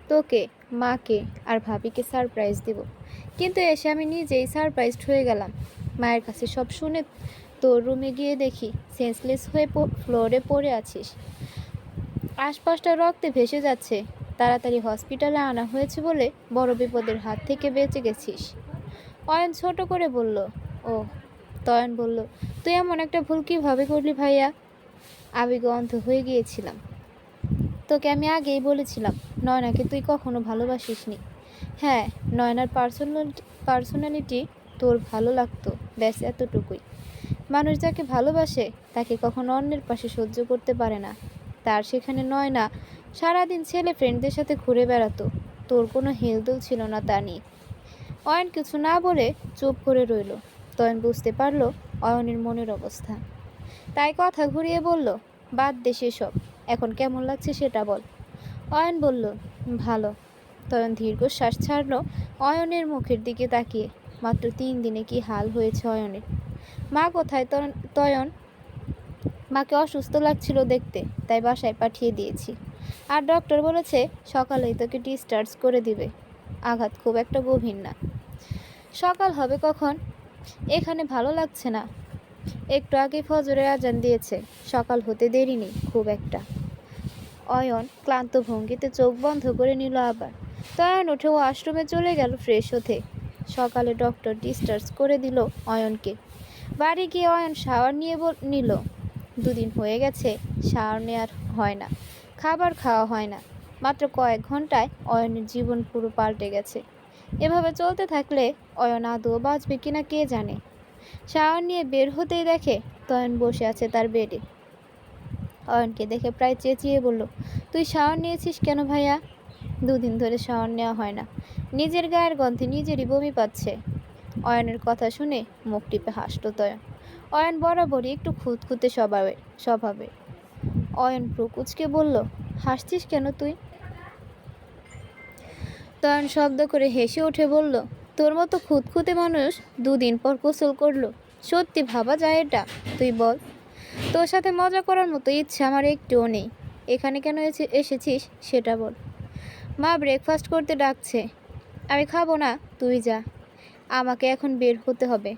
তোকে মাকে আর ভাবিকে সারপ্রাইজ দেব, কিন্তু এসে আমি নিজেই সারপ্রাইজড হয়ে গেলাম। মায়ের কাছে সব শুনে তোর রুমে গিয়ে দেখি সেন্সলেস হয়ে ফ্লোরে পড়ে আছিস। আশপাশটা রক্তে ভেসে যাচ্ছে। তাড়াতাড়ি হসপিটালে আনা হয়েছে বলে বড় বিপদের হাত থেকে বেঁচে গেছিস। অয়ন ছোট করে বলল, ও। তয়ন বলল, তুই এমন একটা ভুল কীভাবে করলি ভাইয়া? আবেগে অন্ধ হয়ে গিয়েছিলাম। তোকে আমি আগেই বলেছিলাম নয়নাকে তুই কখনো ভালোবাসিসনি। হ্যাঁ, নয়নার পার্সোনালিটি তোর ভালো লাগতো, ব্যাস এতটুকুই। মানুষ যাকে ভালোবাসে তাকে কখনো অন্যের পাশে সহ্য করতে পারে না। তার সেখানে নয় না সারাদিন ছেলে ফ্রেন্ডদের সাথে ঘুরে বেড়াতো, তোর কোনো হেলদোল ছিল না তা নিয়ে। অয়ন কিছু না বলে চুপ করে রইল। তয়ন বুঝতে পারলো অয়নের মনের অবস্থা, তাই কথা ঘুরিয়ে বলল, বাদ দে সেসব, এখন কেমন লাগছে সেটা বল। অয়ন বলল, ভালো। তয়ন দীর্ঘশ্বাস ছাড়ল অয়নের মুখের দিকে তাকিয়ে। মাত্র 3 দিনে কি হাল হয়েছে অয়নের। মা কোথায়? তয়ন, মাকে অসুস্থ লাগছিল দেখতে, তাই বাসায় পাঠিয়ে দিয়েছি। আর ডক্টর বলেছে সকালেই তোকে ডিসচার্জ করে দিবে। আঘাত খুব একটা গভীর না। সকাল হবে কখন? এখানে ভালো লাগছে না। একটু আগে ফজরের আজান দিয়েছে, সকাল হতে দেরি নেই খুব একটা। অয়ন ক্লান্ত ভঙ্গিতে চোখ বন্ধ করে নিল আবার। তয়ন উঠে ওয়াশরুমে চলে গেল ফ্রেশ হতে। সকালে ডক্টর ডিসচার্জ করে দিল অয়নকে। বাড়ি গিয়ে অয়ন শাওয়ার নিয়ে নিল। 2 দিন হয়ে গেছে শাওয়ার নেওয়ার হয় না, খাবার খাওয়া হয় না। মাত্র কয়েক ঘন্টায় অয়নের জীবন পুরো পাল্টে গেছে। এভাবে চলতে থাকলে অয়ন আদৌ বাঁচবে কিনা কে জানে। শাওয়ার নিয়ে বের হতেই দেখে তয়ন বসে আছে তার বেডে। অয়নকে দেখে প্রায় চেঁচিয়ে বলল, তুই শাওয়ার নিয়েছিস কেন ভাইয়া? 2 দিন ধরে শাওয়ার নেওয়া হয় না, নিজের গায়ের গন্ধে নিজেরই বমি পাচ্ছে। অয়নের কথা শুনে মুখ টিপে হাসল তয়ন। অয়ন বরাবরই একটু খুঁতখুঁতে স্বভাবে। অয়ন প্রকুচকে বলল, হাসছিস কেন তুই? তয়ন শব্দ করে হেসে উঠে বলল, তোর মতো খুঁতখুঁতে মানুষ 2 দিন পর গোসল করলো, সত্যি ভাবা যায় এটা? তুই বল। তোর সাথে মজা করার মতো ইচ্ছা আমার একটুও নেই। এখানে কেন এসেছিস সেটা বল। মা ব্রেকফাস্ট করতে ডাকছে। আমি খাবো না, তুই যা। আমাকে এখন বের হতে হবে।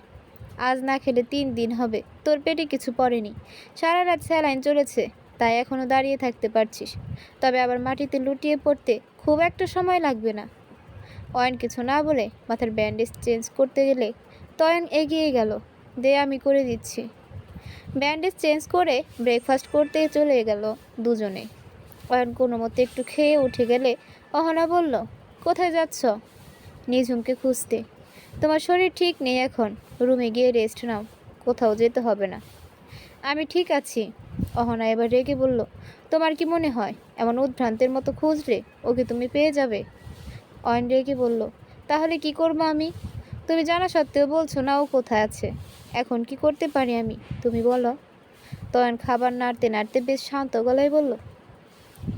আজ না খেলে 3 দিন হবে। তোর পেটে কিছু পড়েনি, সারা রাত স্যালাইন চলেছে, তাই এখনও দাঁড়িয়ে থাকতে পারছিস। তবে আবার মাটিতে লুটিয়ে পড়তে খুব একটা সময় লাগবে না। অয়ন কিছু না বলে মাথার ব্যান্ডেজ চেঞ্জ করতে গেলে তয়ন এগিয়ে গেল, দে আমি করে দিচ্ছি। ব্যান্ডেজ চেঞ্জ করে ব্রেকফাস্ট করতে চলে গেল দুজনে। অয়ন কোনো মতে একটু খেয়ে উঠে গেলে অহনা বলল, কোথায় যাচ্ছ? নিঝুমকে খুঁজতে। তোমার শরীর ঠিক নেই এখন, রুমে গিয়ে রেস্ট নাও, কোথাও যেতে হবে না। আমি ঠিক আছি। অহনা এবার রেগে বলল, তোমার কি মনে হয় এমন উদ্ভ্রান্তের মতো খুঁজলে ওকে তুমি পেয়ে যাবে? অয়ন রেগে বলল, তাহলে কি করবো আমি? তুমি জানা সত্ত্বেও বলছো না ও কোথায় আছে। এখন কি করতে পারি আমি, তুমি বলো। তয়ন খাবার নাড়তে নাড়তে বেশ শান্ত গলায় বলল,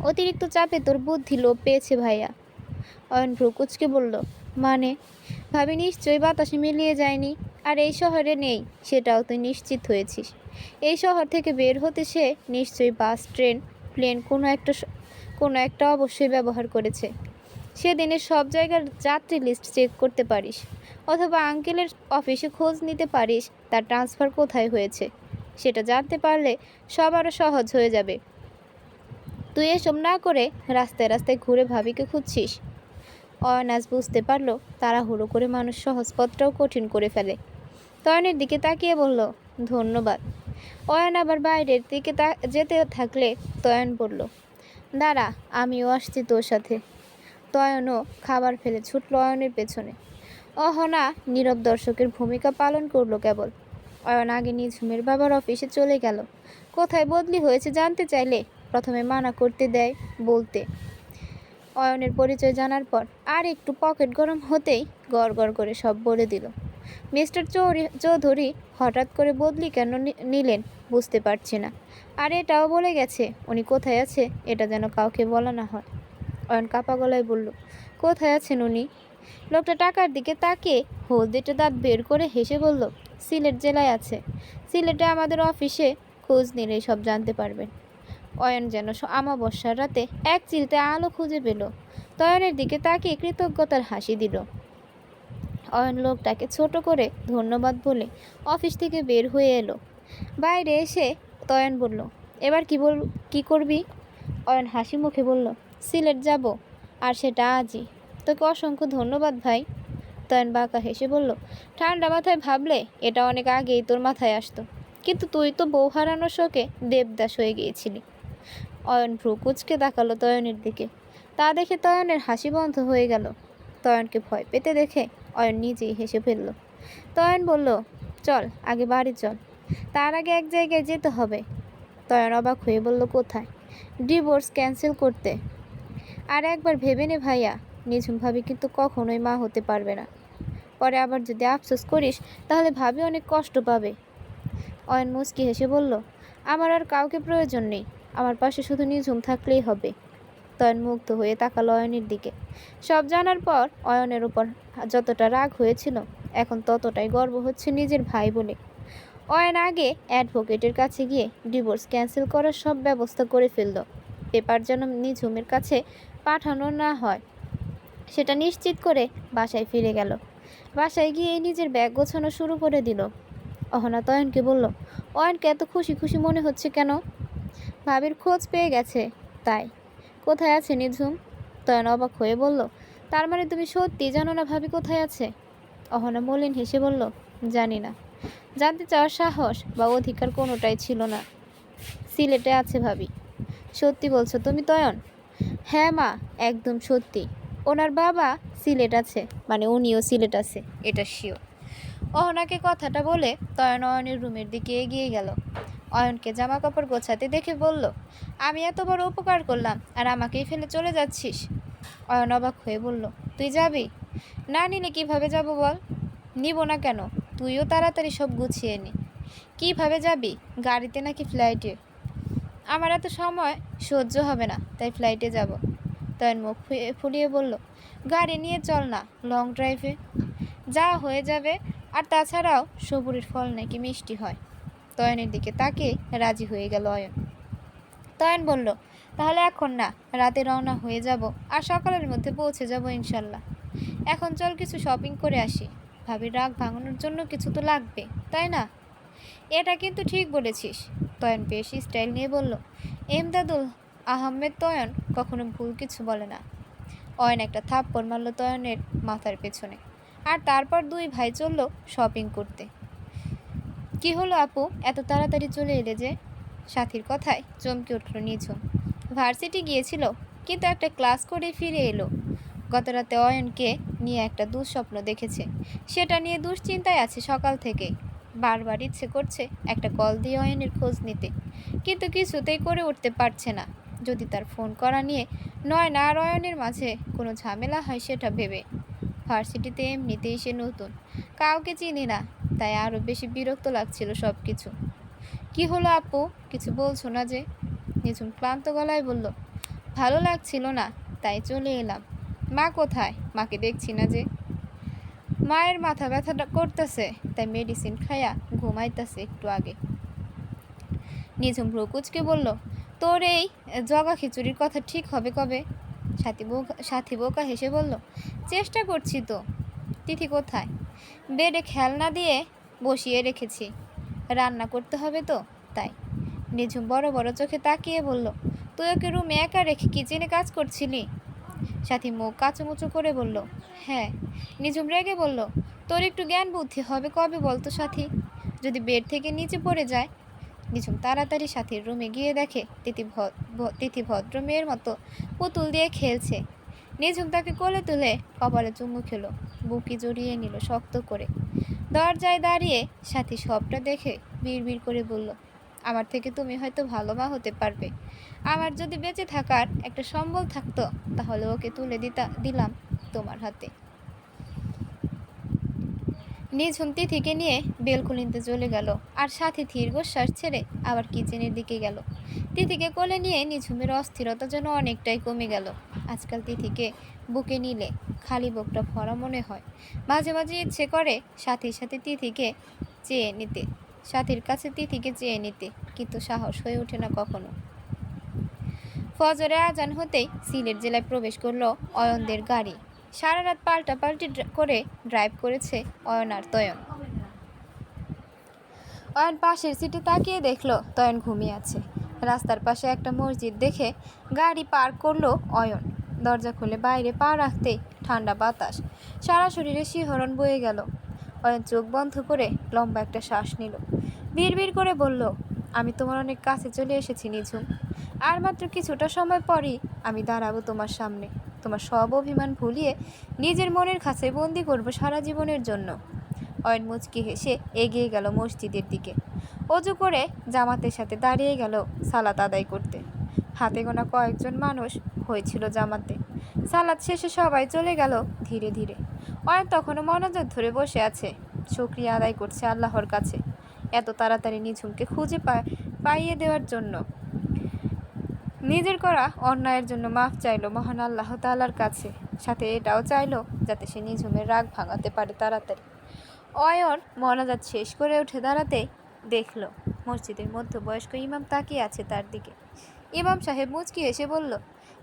অতিরিক্ত চাপে তোর বুদ্ধি লোপ পেয়েছে ভাইয়া। অয়ন ভ্রুকুচকে বলল, মানে? ভাবি নিশ্চয়ই বাতাসে মিলিয়ে যায়নি, আর এই শহরে নেই সেটাও তুই নিশ্চিত হয়েছিস। এই শহর থেকে বের হতে সে নিশ্চয়ই বাস, ট্রেন, প্লেন কোনো একটা অবশ্যই ব্যবহার করেছে। সেদিনের সব জায়গার যাত্রী লিস্ট চেক করতে পারিস, অথবা আঙ্কেলের অফিসে খোঁজ নিতে পারিস তার ট্রান্সফার কোথায় হয়েছে। সেটা জানতে পারলে সব আরও সহজ হয়ে যাবে। তুই এসব না করে রাস্তায় রাস্তায় ঘুরে ভাবিকে খুঁজছিস। অয়ন আজ বুঝতে পারলো তাড়াহুড়ো করে মানুষ সহজ পথটাও কঠিন করে ফেলে। তয়নের দিকে তাকিয়ে বলল, ধন্যবাদ। অয়ন আবার বাইরের দিকে যেতে থাকলে তয়ন বলল, দাঁড়া, আমিও আসছি তোর সাথে। তয়নও খাবার ফেলে ছুটল অয়নের পেছনে। অহনা নীরব দর্শকের ভূমিকা পালন করলো কেবল। অয়ন আগে নিঝুমের বাবার অফিসে চলে গেল। কোথায় বদলি হয়েছে জানতে চাইলে প্রথমে মানা করতে দেয় বলতে। অয়নের পরিচয় জানার পর আর একটু পকেট গরম হতেই গড় করে সব বলে দিল। মিস্টার চৌধুরী হঠাৎ করে বদলি কেন নিলেন বুঝতে পারছি না। আর এটাও বলে গেছে উনি কোথায় আছে এটা যেন কাউকে বলা না হয়। অয়ন কাপা গলায় বলল, কোথায় আছেন উনি? লোকটা টাকার দিকে তাকিয়ে হলদেটে দাঁত বের করে হেসে বলল, সিলেট জেলায় আছে। সিলেটে আমাদের অফিসে খোঁজ নিলেই সব জানতে পারবেন। অয়ন যেন আমাবস্যার রাতে এক চিলতে আলো খুঁজে পেল। তয়নের দিকে তাকিয়ে কৃতজ্ঞতার হাসি দিল। অয়ন লোকটাকে ছোট করে ধন্যবাদ বলে অফিস থেকে বের হয়ে এলো। বাইরে এসে তয়ন বলল, এবার কি করবি? অয়ন হাসি মুখে বলল, সিলেট যাব, আর সেটা আজই। তোকে অসংখ্য ধন্যবাদ ভাই। তয়ন বাঁকা হেসে বলল, ঠান্ডা মাথায় ভাবলে এটা অনেক আগেই তোর মাথায় আসতো, কিন্তু তুই তো বউ হারানোর শোকে দেবদাস হয়ে গিয়েছিলি। অয়ন ভ্রু কুঁচকে তাকালো তয়নের দিকে। তা দেখে তয়নের হাসি বন্ধ হয়ে গেল। তয়নকে ভয় পেতে দেখে অয়ন নিজেই হেসে ফেলল। তয়ন বলল, চল আগে বাড়ি চল, তার আগে এক জায়গায় যেতে হবে। তয়ন অবাক হয়ে বলল, কোথায়? ডিভোর্স ক্যান্সেল করতে। আর একবার ভেবে নে ভাইয়া, নিঝুম ভাবি কিন্তু কখনোই মা হতে পারবে না। পরে আবার যদি আফসোস করিস তাহলে ভাবি অনেক কষ্ট পাবে। অয়ন মুচকি হেসে বলল, আমার আর কাউকে প্রয়োজন নেই, আমার পাশে শুধু নিঝুম থাকলেই হবে। তয়ন মুগ্ধ হয়ে তাকালো অয়নের দিকে। সব জানার পর অয়নের উপর যতটা রাগ হয়েছিল এখন ততটাই গর্ব হচ্ছে নিজের ভাই বলে। অয়ন আগে অ্যাডভোকেটের কাছে গিয়ে ডিভোর্স ক্যান্সেল করার সব ব্যবস্থা করে ফেলল। পেপার যেন নিঝুমের কাছে পাঠানো না হয় সেটা নিশ্চিত করে বাসায় ফিরে গেল। বাসায় গিয়ে নিজের ব্যাগ গোছানো শুরু করে দিল। অহনা তয়নকে বলল, অয়নকে এত খুশি খুশি মনে হচ্ছে কেন? ভাবির খোঁজ পেয়ে গেছে তাই। কোথায় আছে নিঝুম? তয়ন অবাক হয়ে বলল, তার মানে তুমি সত্যি জানো না ভাবি কোথায় আছে? অহনা মলিন হেসে বলল, জানি না। জানতে চাওয়ার সাহস বা অধিকার কোনোটাই ছিল না। সিলেটে আছে ভাবি। সত্যি বলছো তুমি তয়ন? হ্যাঁ মা, একদম সত্যি। ওনার বাবা সিলেট আছে, মানে উনিও সিলেট আছে, এটা শিওর। অহনাকে কথাটা বলে তয়ন অয়নের রুমের দিকে এগিয়ে গেল। অয়নকে জামা কাপড় গোছাতে দেখে বলল, আমি এত বড় উপকার করলাম আর আমাকেই ফেলে চলে যাচ্ছিস? অয়ন অবাক হয়ে বলল, তুই যাবি? না নিলে কিভাবে যাব বল? নিব না কেন? তুইও তাড়াতাড়ি সব গুছিয়ে নি। কিভাবে যাবি, গাড়িতে নাকি ফ্লাইটে? আমার এত সময় সহ্য হবে না, তাই ফ্লাইটে যাব। তয়ন মুখ ফুলিয়ে বলল, গাড়ি নিয়ে চল না, লং ড্রাইভে যা হয়ে যাবে। আর তাছাড়াও সবুরের ফল নাকি মিষ্টি হয়। তয়নের দিকে তাকিয়ে রাজি হয়ে গেল অয়ন। তয়ন বলল, তাহলে এখন না, রাতে রওনা হয়ে যাব আর সকালের মধ্যে পৌঁছে যাব ইনশাল্লাহ। এখন চল কিছু শপিং করে আসি, ভাবির রাগ ভাঙানোর জন্য কিছু তো লাগবে, তাই না? এটা কিন্তু ঠিক বলেছিস। তয়ন বেশ স্টাইল নিয়ে বলল। এমদাদুল আহমেদ তয়ন কখনো ভুল কিছু বলে না। অয়ন একটা থাপ্পড় মারল তয়নের মাথার পেছনে। আর তারপর দুই ভাই চলল শপিং করতে। কি হলো আপু, এত তাড়াতাড়ি চলে এলে যে? সাথীর কথায় চমকে উঠল নিঝুম। ভার্সিটি গিয়েছিল, কিন্তু একটা ক্লাস করে ফিরে এলো। গতরাতে অয়নকে নিয়ে একটা দুঃস্বপ্ন দেখেছে, সেটা নিয়ে দুশ্চিন্তায় আছে সকাল থেকে। বারবার ইচ্ছে করছে একটা কল দিয়ে অয়নের খোঁজ নিতে, কিন্তু কিছুতেই করে উঠতে পারছে না। যদি তার ফোন করা নিয়ে নয়না আর অয়নের মাঝে কোনো ঝামেলা হয় সেটা ভেবে। ভার্সিটিতে এমনিতেই সে নতুন, কাউকে চিনি না, তাই আরও বেশি বিরক্ত লাগছিল সব কিছু। কি হলো আপু, কিছু বলছো না যে? নিঝুম ক্লান্ত গলায় বলল, ভালো লাগছিল না, তাই চলে এলাম। মা কোথায়? মাকে দেখছি না যে। মায়ের মাথা ব্যথাটা করতেছে, তাই মেডিসিন খাইয়া ঘুমাইতেছে একটু আগে। নিঝুম ভ্রুকুচকে বলল, তোর এই জগা খিচুড়ির কথা ঠিক হবে কবে? সাথী বোকা হেসে বলল, চেষ্টা করছি তো। তিথি কোথায়? বেডে খেলনা দিয়ে বসিয়ে রেখেছি, রান্না করতে হবে তো তাই। নিঝুম বড় বড় চোখে তাকিয়ে বলল, তুই ওকে রুমে একা রেখে কিচেনে কাজ করছিলি? সাথী মুখ কাচুমুচু করে বলল, হ্যাঁ। নিঝুম রেগে বলল, তোর একটু জ্ঞান বুদ্ধি হবে কবে বলতো সাথী, যদি বেড থেকে নিচে পড়ে যায়? নিঝুম তাড়াতাড়ি সাথীর রুমে গিয়ে দেখে তিথি ভদ্র মেয়ের মতো পুতুল দিয়ে খেলছে। নিঝুম তাকে কোলে তুলে কপালে চুমু খেলো, বুকি জড়িয়ে নিল শক্ত করে। দরজায় দাঁড়িয়ে সাথী সবটা দেখে বিড়বিড় করে বলল, আমার থেকে তুমি হয়তো ভালো মা হতে পারবে। আমার যদি বেঁচে থাকার একটা সম্বল থাকতো তাহলে ওকে তুলে দিলাম তোমার হাতে। নিঝুম তিথিকে নিয়ে বেলকুনিতে চলে গেল, আর সাথী দীর্ঘশ্বাস ছেড়ে আবার কিচেনের দিকে গেল। তিথিকে কোলে নিয়ে নিঝুমের অস্থিরতা যেন অনেকটাই কমে গেল। আজকাল তিথিকে বুকে নিলে খালি বুকটা ভরা মনে হয়। মাঝে মাঝে ইচ্ছে করে সাথীর কাছে তিথিকে চেয়ে নিতে, কিন্তু সাহস হয়ে ওঠে না কখনো। ফজরে আজান হতেই সিলেট জেলায় প্রবেশ করলো অয়নদের গাড়ি। সারা রাত পাল্টাপাল্টি করে ড্রাইভ করেছে অয়ন আর তয়ন। অয়ন পাশের সিটে তাকিয়ে দেখলো তয়ন ঘুমিয়ে আছে। রাস্তার পাশে একটা মসজিদ দেখে গাড়ি পার্ক করলো অয়ন। দরজা খুলে বাইরে পা রাখতেই ঠান্ডা বাতাস সারা শরীরে শিহরণ বয়ে গেল। অয়ন চোখ বন্ধ করে লম্বা একটা শ্বাস নিল। বিড়বিড় করে বলল, আমি তোমার অনেক কাছে চলে এসেছি নিঝুম। আর মাত্র কিছুটা সময় পরই আমি দাঁড়াবো তোমার সামনে। তোমার সব অভিমান ভুলিয়ে নিজের মনের কাছে বন্দি করবো সারা জীবনের জন্য। অয়ন মুচকি হেসে এগিয়ে গেল মসজিদের দিকে। অজু করে জামাতের সাথে দাঁড়িয়ে গেল সালাত আদায় করতে। হাতে গোনা কয়েকজন মানুষ হয়েছিল জামাতে। সালাত শেষে সবাই চলে গেল ধীরে ধীরে। অয়ন তখনও মনোযোগ ধরে বসে আছে, শুকরিয়া আদায় করছে আল্লাহর কাছে এত তাড়াতাড়ি নিঝুমকে খুঁজে পাইয়ে দেওয়ার জন্য। নিজের করা অন্যায়ের জন্য মাফ চাইলো মহান আল্লাহ তাআলার কাছে, সাথে এটাও চাইলো যাতে সে নিঝুমের রাগ ভাঙাতে পারে তাড়াতাড়ি। অয়ন মোনাজাত শেষ করে উঠে দাঁড়াতে দেখল মসজিদের মধ্যবয়স্ক ইমাম তাকিয়ে আছে তার দিকে। ইমাম সাহেব মুচকি এসে বলল,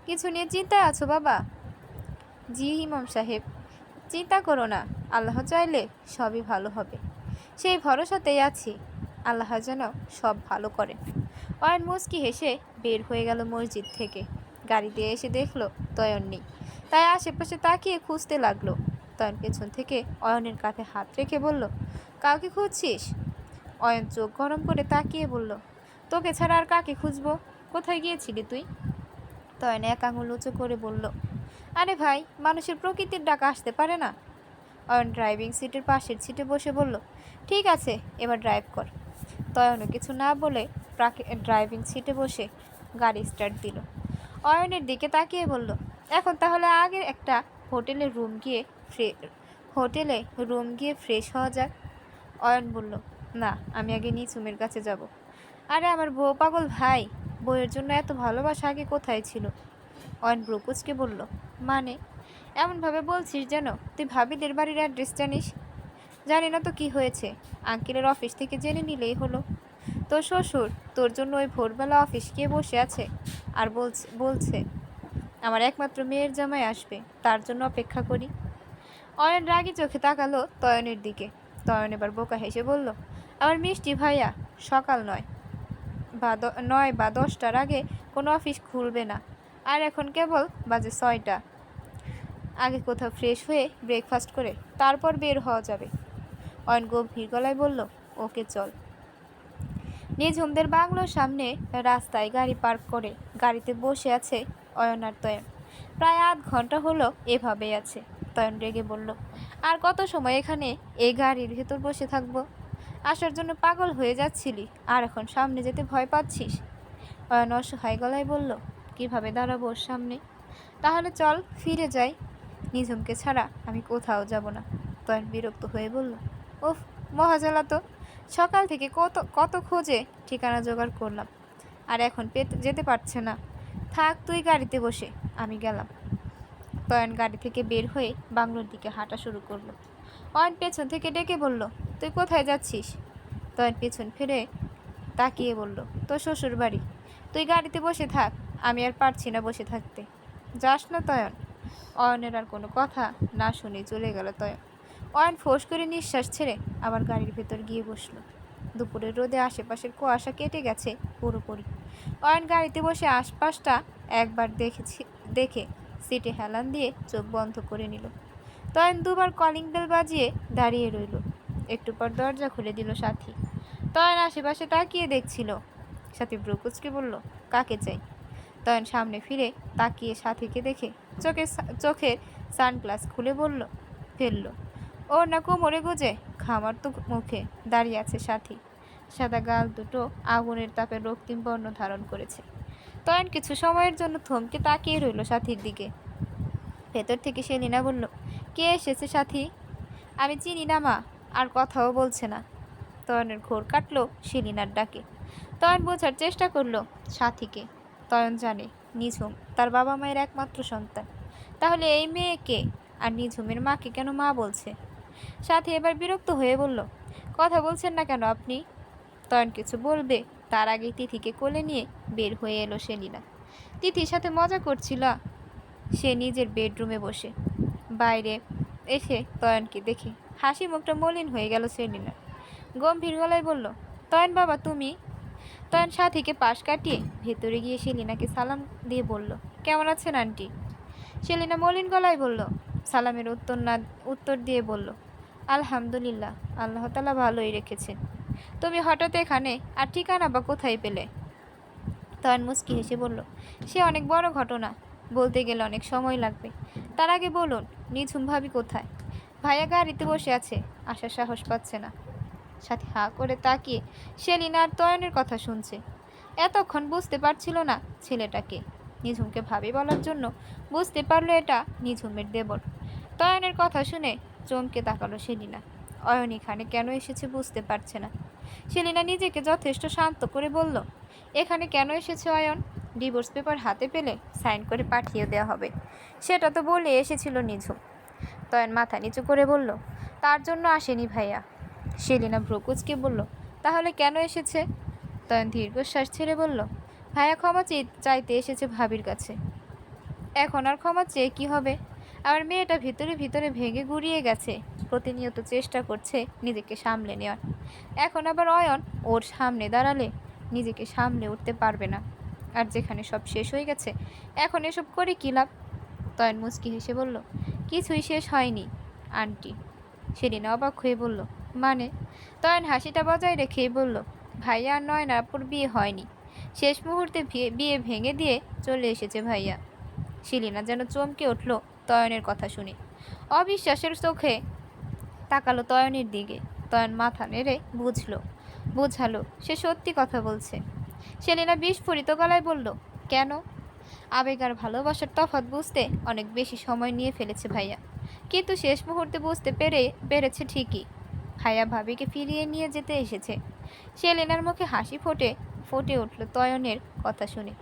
কিছু নিয়ে চিন্তায় আছো বাবা? জি ইমাম সাহেব, চিন্তা করো না, আল্লাহ চাইলে সবই ভালো হবে, সেই ভরসাতেই আছি, আল্লাহ যেন সব ভালো করেন। অয়ন মুচকি হেসে বের হয়ে গেল মসজিদ থেকে। গাড়িতে এসে দেখলো তয়ন নেই, তাই আশেপাশে তাকিয়ে খুঁজতে লাগলো। তয়ন পেছন থেকে অয়নের কাঁধে হাত রেখে বলল, কাউকে খুঁজছিস? অয়ন চোখ গরম করে তাকিয়ে বলল, তোকে ছাড়া আর কাকে খুঁজবো? কোথায় গিয়েছিলি তুই? তয়ন এক আঙুল উঁচু করে বলল, আরে ভাই, মানুষের প্রকৃতির ডাক আসতে পারে না? অয়ন ড্রাইভিং সিটের পাশের সিটে বসে বলল, ঠিক আছে, এবার ড্রাইভ কর। তয়নও কিছু না বলে ড্রাইভিং সিটে বসে গাড়ি স্টার্ট দিল। অয়নের দিকে তাকিয়ে বলল, এখন তাহলে আগে একটা হোটেলে রুম গিয়ে ফ্রেশ হওয়া যাক। অয়ন বলল, না, আমি আগে নিঝুমের কাছে যাব। আরে আমার বউ পাগল ভাই, বউয়ের জন্য এত ভালোবাসা আগে কোথায় ছিল? অয়ন ব্রুকুচকে বলল, মানে? এমনভাবে বলছিস যেন তুই ভাবিদের বাড়ির অ্যাড্রেস জানিস। জানি না তো কি হয়েছে, আঙ্কেলের অফিস থেকে জেনে নিলেই হলো। তোর শ্বশুর তোর জন্য ওই ভোরবেলা অফিস গিয়ে বসে আছে আর বলছে আমার একমাত্র মেয়ের জামাই আসবে, তার জন্য অপেক্ষা করি। অয়ন রাগী চোখে তাকালো তয়নের দিকে। তয়ন এবার বোকা হেসে বলল, আমার মিষ্টি ভাইয়া, সকাল 9 বা 10টার আগে কোনো অফিস খুলবে না, আর এখন কেবল বাজে 6টা। আগে কোথাও ফ্রেশ হয়ে ব্রেকফাস্ট করে তারপর বের হওয়া যাবে। অয়ন গম্ভীর গলায় বলল, ওকে চল। নিঝুমদের বাংলোর সামনে রাস্তায় গাড়ি পার্ক করে গাড়িতে বসে আছে অয়ন আর তয়ন। প্রায় আধ ঘন্টা হলো এভাবেই আছে। তয়ন রেগে বলল, আর কত সময় এখানে এই গাড়ির ভেতর বসে থাকবো? আসার জন্য পাগল হয়ে যাচ্ছিলি, আর এখন সামনে যেতে ভয় পাচ্ছিস? অয়ন অসহায় গলায় বলল, কিভাবে দাঁড়াবো ওর সামনে? তাহলে চল ফিরে যাই, নিঝুমকে ছাড়া আমি কোথাও যাব না। তয়ন বিরক্ত হয়ে বলল, উফ, মহাজালা তো, সকাল থেকে কত কত খোঁজে ঠিকানা জোগাড় করলাম, আর এখন যেতে পারছে না। থাক তুই গাড়িতে বসে, আমি গেলাম। তয়ন গাড়ি থেকে বের হয়ে বাংলোর দিকে হাঁটা শুরু করলো। অয়ন পেছন থেকে ডেকে বলল, তুই কোথায় যাচ্ছিস? তয়ন পেছন ফিরে তাকিয়ে বলল, তোর শ্বশুর বাড়ি। তুই গাড়িতে বসে থাক, আমি আর পারছি না বসে থাকতে। যাস না তয়ন। অয়নের আর কোনো কথা না শুনে চলে গেল তয়ন। অয়ন ফোঁস করে নিঃশ্বাস ছেড়ে আবার গাড়ির ভেতর গিয়ে বসলো। দুপুরের রোদে আশেপাশের কুয়াশা কেটে গেছে পুরোপুরি। অয়ন গাড়িতে বসে আশপাশটা একবার দেখে সিটে হেলান দিয়ে চোখ বন্ধ করে নিল। তয়ন দুবার কলিং বেল বাজিয়ে দাঁড়িয়ে রইল। একটু পর দরজা খুলে দিল সাথী। তয়ন আশেপাশে তাকিয়ে দেখছিল। সাথী ব্রুকুচকে বলল, কাকে চাই? তয়ন সামনে ফিরে তাকিয়ে সাথীকে দেখে চোখের সানগ্লাস খুলে বলল, ফেললো। ওর না কোমরে গুজে খামার তো মুখে দাঁড়িয়ে আছে সাথী। সাদা গাল দুটো আগুনের তাপে রক্তিম বর্ণ ধারণ করেছে। তয়ন কিছু সময়ের জন্য থমকে তাকিয়ে রইল সাথীর দিকে। ভেতর থেকে সেলিনা বলল, কে এসেছে সাথী? আমি চিনি না মা, আর কথাও বলছে না। তয়নের ঘোর কাটলো সেলিনার ডাকে। তয়ন বোঝার চেষ্টা করলো সাথীকে। তয়ন জানে নিঝুম তার বাবা মায়ের একমাত্র সন্তান, তাহলে এই মেয়েকে আর নিঝুমের মাকে কেন মা বলছে? সাথী এবার বিরক্ত হয়ে বলল, কথা বলছেন না কেন আপনি? তয়ন কিছু বলবে তার আগে তিথিকে কোলে নিয়ে বের হয়ে এলো সেলিনা। তিথির সাথে মজা করছিল সে নিজের বেডরুমে বসে। বাইরে এসে তয়নকে দেখে হাসি মুখটা মলিন হয়ে গেল সেলিনা। গম্ভীর গলায় বলল, তয়ন বাবা তুমি? তয়ন সাথীকে পাশ কাটিয়ে ভেতরে গিয়ে সেলিনাকে সালাম দিয়ে বলল, কেমন আছেন আন্টি? সেলিনা মলিন গলায় বলল, সালামের উত্তর দিয়ে বলল, আলহামদুলিল্লাহ, আল্লাহ তাআলা ভালোই রেখেছেন। তুমি হঠাৎ এখানে, আর ঠিকানা বা কোথায় পেলে? তয়ন মুচকি হেসে বলল, সে অনেক বড় ঘটনা, বলতে গেলে অনেক সময় লাগবে। তার আগে বলুন নিঝুম ভাবি কোথায়? ভাইয়া গাড়িতে বসে আছে, আসার সাহস পাচ্ছে না। সাথী হাঁ করে তাকিয়ে সেলিনা আর তয়নের কথা শুনছে। এতক্ষণ বুঝতে পারছিল না ছেলেটাকে। নিঝুমকে ভাবি বলার জন্য বুঝতে পারলো এটা নিঝুমের দেবর। তয়নের কথা শুনে চমকে তাকালো সেলিনা। অয়ন এখানে কেন এসেছে বুঝতে পারছে না। সেলিনা নিজেকে যথেষ্ট শান্ত করে বলল, এখানে কেন এসেছে অয়ন? ডিভোর্স পেপার হাতে পেলে সাইন করে পাঠিয়ে দেওয়া হবে, সেটা তো বলে এসেছিল নিঝুম। তয়ন মাথা নিচু করে বলল, তার জন্য আসেনি ভাইয়া। সেলিনা ভ্রুকুচকে বলল, তাহলে কেন এসেছে? তয়ন দীর্ঘশ্বাস ছেড়ে বলল, ভাইয়া ক্ষমা চাইতে এসেছে ভাবির কাছে। এখন আর ক্ষমা চেয়ে কী হবে? আমার মেয়েটা ভিতরে ভিতরে ভেঙে গুড়িয়ে গেছে, প্রতিনিয়ত চেষ্টা করছে নিজেকে সামলে নেওয়ার। এখন আবার অয়ন ওর সামনে দাঁড়ালে নিজেকে সামলে উঠতে পারবে না। আর যেখানে সব শেষ হয়ে গেছে, এখন এসব করে কী লাভ? তয়ন মুচকি হেসে বলল, কিছুই শেষ হয়নি আন্টি। সেলিনা অবাক হয়ে বলল, মানে? তয়ন হাসিটা বজায় রেখেই বলল, ভাইয়া আর নয়না আপুর বিয়ে হয়নি, শেষ মুহূর্তে বিয়ে ভেঙে দিয়ে চলে এসেছে ভাইয়া। সেলিনা যেন চমকে উঠল তয়নের কথা শুনে। অবিশ্বাসের চোখে তাকালো তয়নের দিকে। তয়ন মাথা নেড়ে বুঝালো সে সত্যি কথা বলছে। সেলিনা বিস্ফোরিত গলায় বলল, কেন? আবেগ আর ভালোবাসার তফাৎ বুঝতে অনেক বেশি সময় নিয়ে ফেলেছে ভাইয়া, কিন্তু শেষ মুহূর্তে বুঝতে পেরেছে ঠিকই। ভাইয়া ভাবিকে ফিরিয়ে নিয়ে যেতে এসেছে। সেলিনার মুখে হাসি ফুটে উঠল তয়নের কথা শুনে।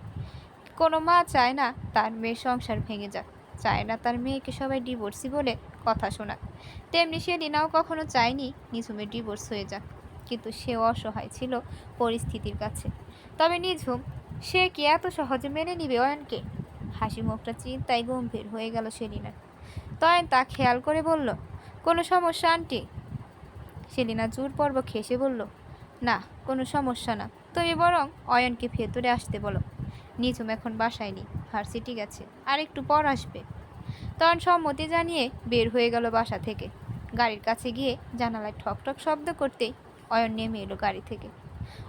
কোনো মা চায় না তার মেয়ের সংসার ভেঙে যাক, চায় না তার মেয়েকে সবাই ডিভোর্সি বলে কথা শোনাক। তেমনি সেলিনাও কখনো চায়নি নিঝুমের ডিভোর্স হয়ে যাক, কিন্তু সেও অসহায় ছিল পরিস্থিতির কাছে। তবে নিঝুম, সে কি এত সহজে মেনে নিবে অয়নকে? হাসি মুখটা চিন্তায় গম্ভীর হয়ে গেল সেলিনার। তয়ন তা খেয়াল করে বলল, কোনো সমস্যা আন্টি? সেলিনা জোরপূর্বক হেসে বলল, না, কোনো সমস্যা না, তুমি বরং অয়নকে ভেতরে আসতে বলো। নিঝুম এখন বাসায় নেই, ভার্সিটি গেছে, আর একটু পর আসবে। তয়ন সম্মতি জানিয়ে বের হয়ে গেল বাসা থেকে। গাড়ির কাছে গিয়ে জানালায় ঠক ঠক শব্দ করতেই অয়ন নেমে এলো গাড়ি থেকে।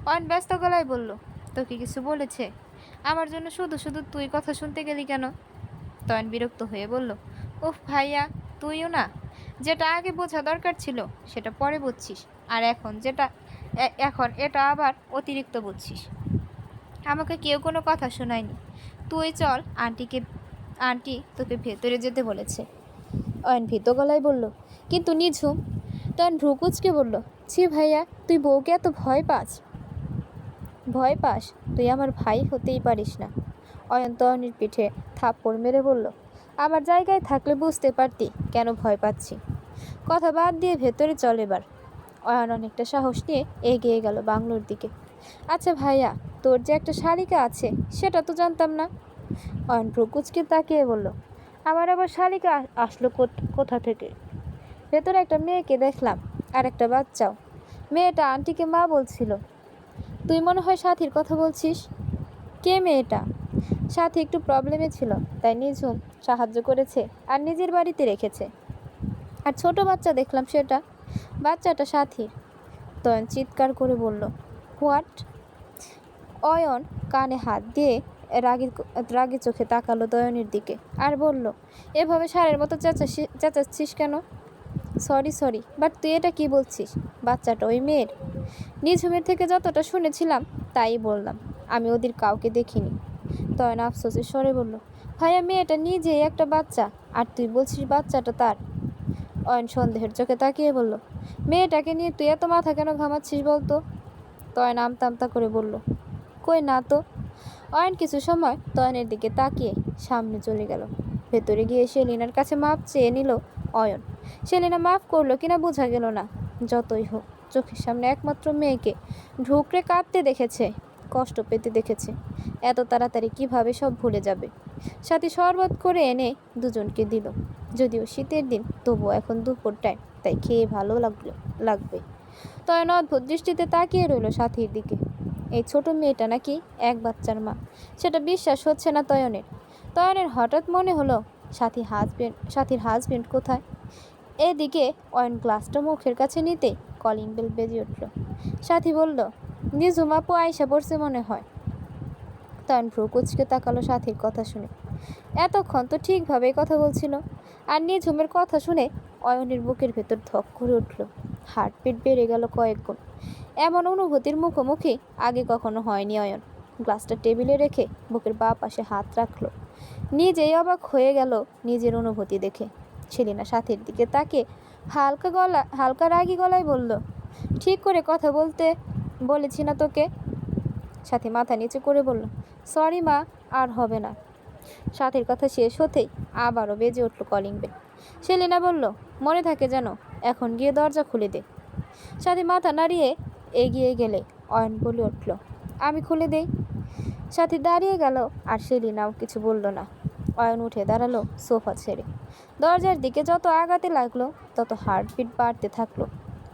অয়ন ব্যস্ত গলায় বলল, তোকে কিছু বলেছে? আমার জন্য শুধু শুধু তুই কথা শুনতে গেলি কেন? তয়ন বিরক্ত হয়ে বলল, উফ ভাইয়া, তুইও না, যেটা আগে বোঝা দরকার ছিল সেটা পরে বুঝছিস, আর এখন এটা আবার অতিরিক্ত বুঝছিস। আমাকে কেউ কোনো কথা শোনায়নি, তুই চল, আন্টি তোকে ভেতরে যেতে বলেছে। অয়ন ভীত গলায় বলল, কিন্তু নিঝুম। তয়ন ভ্রুকুচকে বলল, ছি ভাইয়া, তুই বউকে এত ভয় পাস? তুই আমার ভাই হতেই পারিস না। অয়ন তয়নের পিঠে থাপ্পড় মেরে বলল, আমার জায়গায় থাকলে বুঝতে পারতি কেন ভয় পাচ্ছি। কথা বাদ দিয়ে ভেতরে চল এবার। অয়ন অনেকটা সাহস নিয়ে এগিয়ে গেল বাংলোর দিকে। আচ্ছা ভাইয়া, তোর যে একটা শালিকা আছে সেটা তো জানতাম না। অয়ন ভ্রুকুচকে তাকিয়ে বলল, আমার আবার শালিকা আসলো কোথা থেকে? ভেতরে একটা মেয়েকে দেখলাম, আর একটা বাচ্চাও। মেয়েটা আন্টিকে মা বলছিল। তুই মনে হয় সাথীর কথা বলছিস। কে মেয়েটা? সাথী একটু প্রবলেমে ছিল, তাই নিঝুম সাহায্য করেছে আর নিজের বাড়িতে রেখেছে। আর ছোট বাচ্চা দেখলাম, সেটা বাচ্চাটা সাথীর। তয়ন চিৎকার করে বলল, হোয়াট? অয়ন কানে হাত দিয়ে রাগী চোখে তাকালো তয়নের দিকে আর বলল, এভাবে ষাঁড়ের মতো চেঁচাচ্ছিস কেন? সরি, বাট তুই এটা কি বলছিস? বাচ্চাটা ওই মেয়ের। নিঝুমের থেকে যতটা শুনেছিলাম তাই বললাম, আমি ওদের কাউকে দেখিনি। তয়ন আফসোসের স্বরে বলল, ভাইয়া, মেয়েটা নিজেই একটা বাচ্চা, আর তুই বলছিস বাচ্চাটা তার। অয়ন সন্দেহের চোখে তাকিয়ে বলল, মেয়েটাকে নিয়ে তুই এত মাথা কেন ঘামাচ্ছিস বলতো? তয়ন আমতা করে বলল, কই না তো। অয়ন কিছু সময় তয়নের দিকে তাকিয়ে সামনে চলে গেল। ভেতরে গিয়ে সেলিনার কাছে মাপ চেয়ে নিল অয়ন। সেলিনা মাফ করলো কিনা বোঝা গেল না। যতই হোক, চোখের সামনে একমাত্র মেয়েকে ঢুকরে কাঁদতে দেখেছে, কষ্ট পেতে দেখেছে। এত তাড়াতাড়ি কিভাবে সব ভুলে যাবে? সাথী শরবত করে এনে দুজনকে দিল। যদিও শীতের দিন, তবুও এখন দুপুর টাইম, তাই খেয়ে ভালো লাগবে। তয়ন অদ্ভুত দৃষ্টিতে তাকিয়ে রইল সাথীর দিকে। এই ছোট মেয়েটা নাকি এক বাচ্চার মা, সেটা বিশ্বাস হচ্ছে না তয়নের হঠাৎ মনে হলো সাথীর হাজবেন্ড কোথায়। এদিকে অয়ন গ্লাসটা মুখের কাছে নিতে কলিং বেল বেজে উঠল। সাথী বলল, নিঝুম আপু আয়সা পড়ছে মনে হয়। তয়ন ভ্রুকুচকে তাকালো সাথীর কথা শুনে। এতক্ষণ তো ঠিকভাবেই কথা বলছিল, আর নিঝুমের কথা শুনে অয়নের বুকের ভেতর ধক করে উঠল, হার্টবিট বেড়ে গেল কয়েক গুণ। এমন অনুভূতির মুখোমুখি আগে কখনো হয়নি অয়ন। গ্লাসটা টেবিলে রেখে বুকের বাঁ পাশে হাত রাখলো। নিজেই অবাক হয়ে গেল নিজের অনুভূতি দেখে। সেলিনা সাথীর দিকে তাকে হালকা রাগী গলায় বলল, ঠিক করে কথা বলতে বলেছি না তোকে? সাথী মাথা নিচু করে বলল, সরি মা, আর হবে না। সাথীর কথা শেষ হতেই আবারও বেজে উঠল কলিং বেল। সেলিনা বলল, মনে থাকে যেন, এখন গিয়ে দরজা খুলে দে। সাথী মাথা নাড়িয়ে এগিয়ে গেলে অয়ন বলে উঠল, আমি খুলে দেই। সাথী দাঁড়িয়ে গেল আর সেলিনাও কিছু বলল না। অয়ন উঠে দাঁড়ালো সোফা ছেড়ে। দরজার দিকে যত আগাতে লাগলো তত হার্টবিট বাড়তে থাকলো।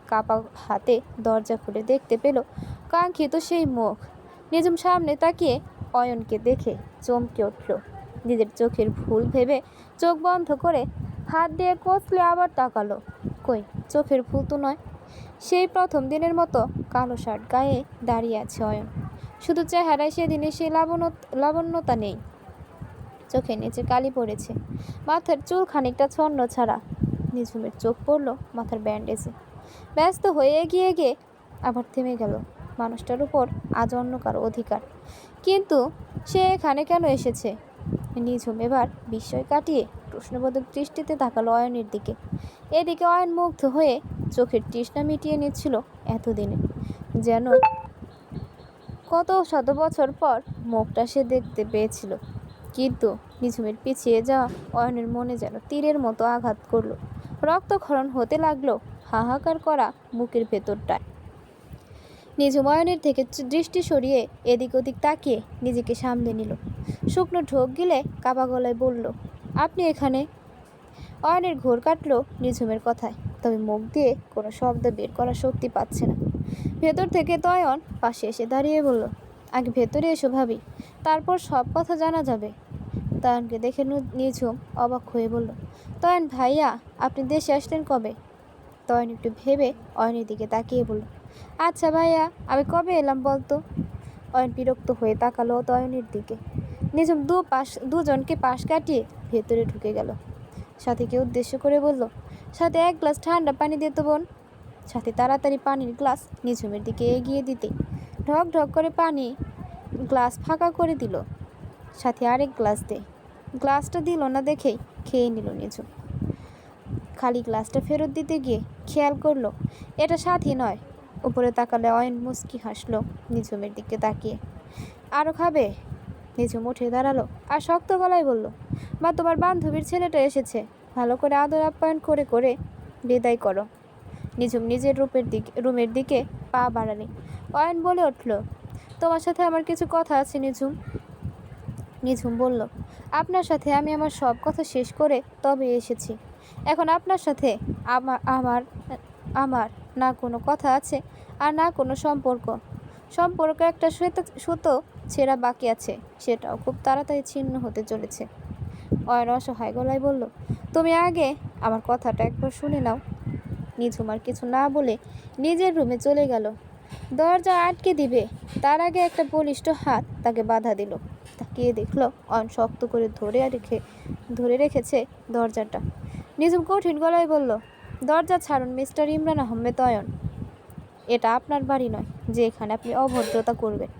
কাপা হাতে দরজা খুলে দেখতে পেল কাঙ্ক্ষিত সেই মুখ। নিজুম সামনে তাকিয়ে অয়নকে দেখে চমকে উঠল। নিজের চোখের ভুল ভেবে চোখ বন্ধ করে হাত দিয়ে কষলে আবার তাকালো। কই, চোখের ভুল তো নয়। সেই প্রথম দিনের মতো কালো শার্ট গায়ে দাঁড়িয়ে আছে অয়ন। শুধু চেহারায় সেদিনে সেই লাবণ্যতা নেই। চোখের নিচে কালি পড়েছে, মাথার চুল খানিকটা ছন্ন ছাড়া। নিঝুমের চোখ পড়ল মাথার ব্যান্ডেজে। ব্যস্ত হয়ে এগিয়ে গিয়ে আবার থেমে গেল। মানুষটার উপর আজ অন্য কারো অধিকার, কিন্তু সে এখানে কেন এসেছে? নিঝুম এবার বিস্ময় কাটিয়ে প্রশ্নবোধক দৃষ্টিতে তাকালো অয়নের দিকে। এদিকে অয়ন মুগ্ধ হয়ে চোখের তৃষ্ণা মিটিয়ে নিচ্ছিল এতদিনে, যেন কত শত বছর পর মুখটা সে দেখতে পেয়েছিল। কিন্তু নিঝুমের পিছিয়ে যাওয়া অয়নের মনে যেন তীরের মতো আঘাত করলো। রক্তক্ষরণ হতে লাগলো হাহাকার করা বুকের ভেতরটায়। নিঝুম অয়নের থেকে দৃষ্টি সরিয়ে এদিক ওদিক তাকিয়ে নিজেকে সামলে নিল। শুকনো ঢোক গিলে কাপা গলায় বলল, আপনি এখানে? অয়নের ঘোর কাটলো নিঝুমের কথায়, তবে মুখ দিয়ে কোনো শব্দ বের করার শক্তি পাচ্ছে না। ভেতর থেকে তয়ন পাশে এসে দাঁড়িয়ে বলল, আগে ভেতরে এসো ভাবি, তারপর সব কথা জানা যাবে। তয়নকে দেখে নিঝুম অবাক হয়ে বলল, তয়ন ভাইয়া, আপনি দেশে আসলেন কবে? তয়ন একটু ভেবে অয়নের দিকে তাকিয়ে বলল, আচ্ছা ভাইয়া, আমি কবে এলাম বলতো? অয়ন বিরক্ত হয়ে তাকালো তয়নের দিকে। নিঝুম দুজনকে পাশ কাটিয়ে ভেতরে ঢুকে গেল। সাথীকে উদ্দেশ্য করে বলল, সাথে এক গ্লাস ঠান্ডা পানি দিত বোন। সাথী তাড়াতাড়ি পানির গ্লাস নিঝুমের দিকে এগিয়ে দিতে ঢক ঢক করে পানি গ্লাস ফাঁকা করে দিল। সাথী আরেক গ্লাস দেয়। গ্লাসটা দিল না দেখেই খেয়ে নিল নিঝুম। খালি গ্লাসটা ফেরত দিতে গিয়ে খেয়াল করলো এটা সাথী নয়। উপরে তাকালে অয়ন মুচকি হাসলো নিঝুমের দিকে তাকিয়ে। আরও খাবে? নিঝুম উঠে দাঁড়ালো আর শক্ত গলায় বলল, মা, তোমার বান্ধবীর ছেলেটা এসেছে, ভালো করে আদর আপ্যায়ন করে করে বিদায় করো। নিঝুম নিজের রুমের দিকে পা বাড়ালে অয়ন বলে উঠল, তোমার সাথে আমার কিছু কথা আছে নিঝুম। নিঝুম বলল, আপনার সাথে আমি আমার সব কথা শেষ করে তবে এসেছি। এখন আপনার সাথে আমার আমার না কোনো কথা আছে আর না কোনো সম্পর্ক একটা সুতো ছেঁড়া বাকি আছে, সেটাও খুব তাড়াতাড়ি ছিন্ন হতে চলেছে। অয়ন অসহায় গলায় বলল, তুমি আগে আমার কথাটা একবার শুনে নাও। নিঝুম আর কিছু না বলে নিজের রুমে চলে গেল। দরজা আটকে দিবে তার আগে একটা বলিষ্ঠ হাত তাকে বাধা দিল। তাকিয়ে দেখলো অয়ন শক্ত করে ধরে রেখেছে দরজাটা। নিঝুম কঠিন গলায় বলল, দরজা ছাড়ুন মিস্টার ইমরান আহমেদ অয়ন। এটা আপনার বাড়ি নয় যে এখানে আপনি অভদ্রতা করবেন।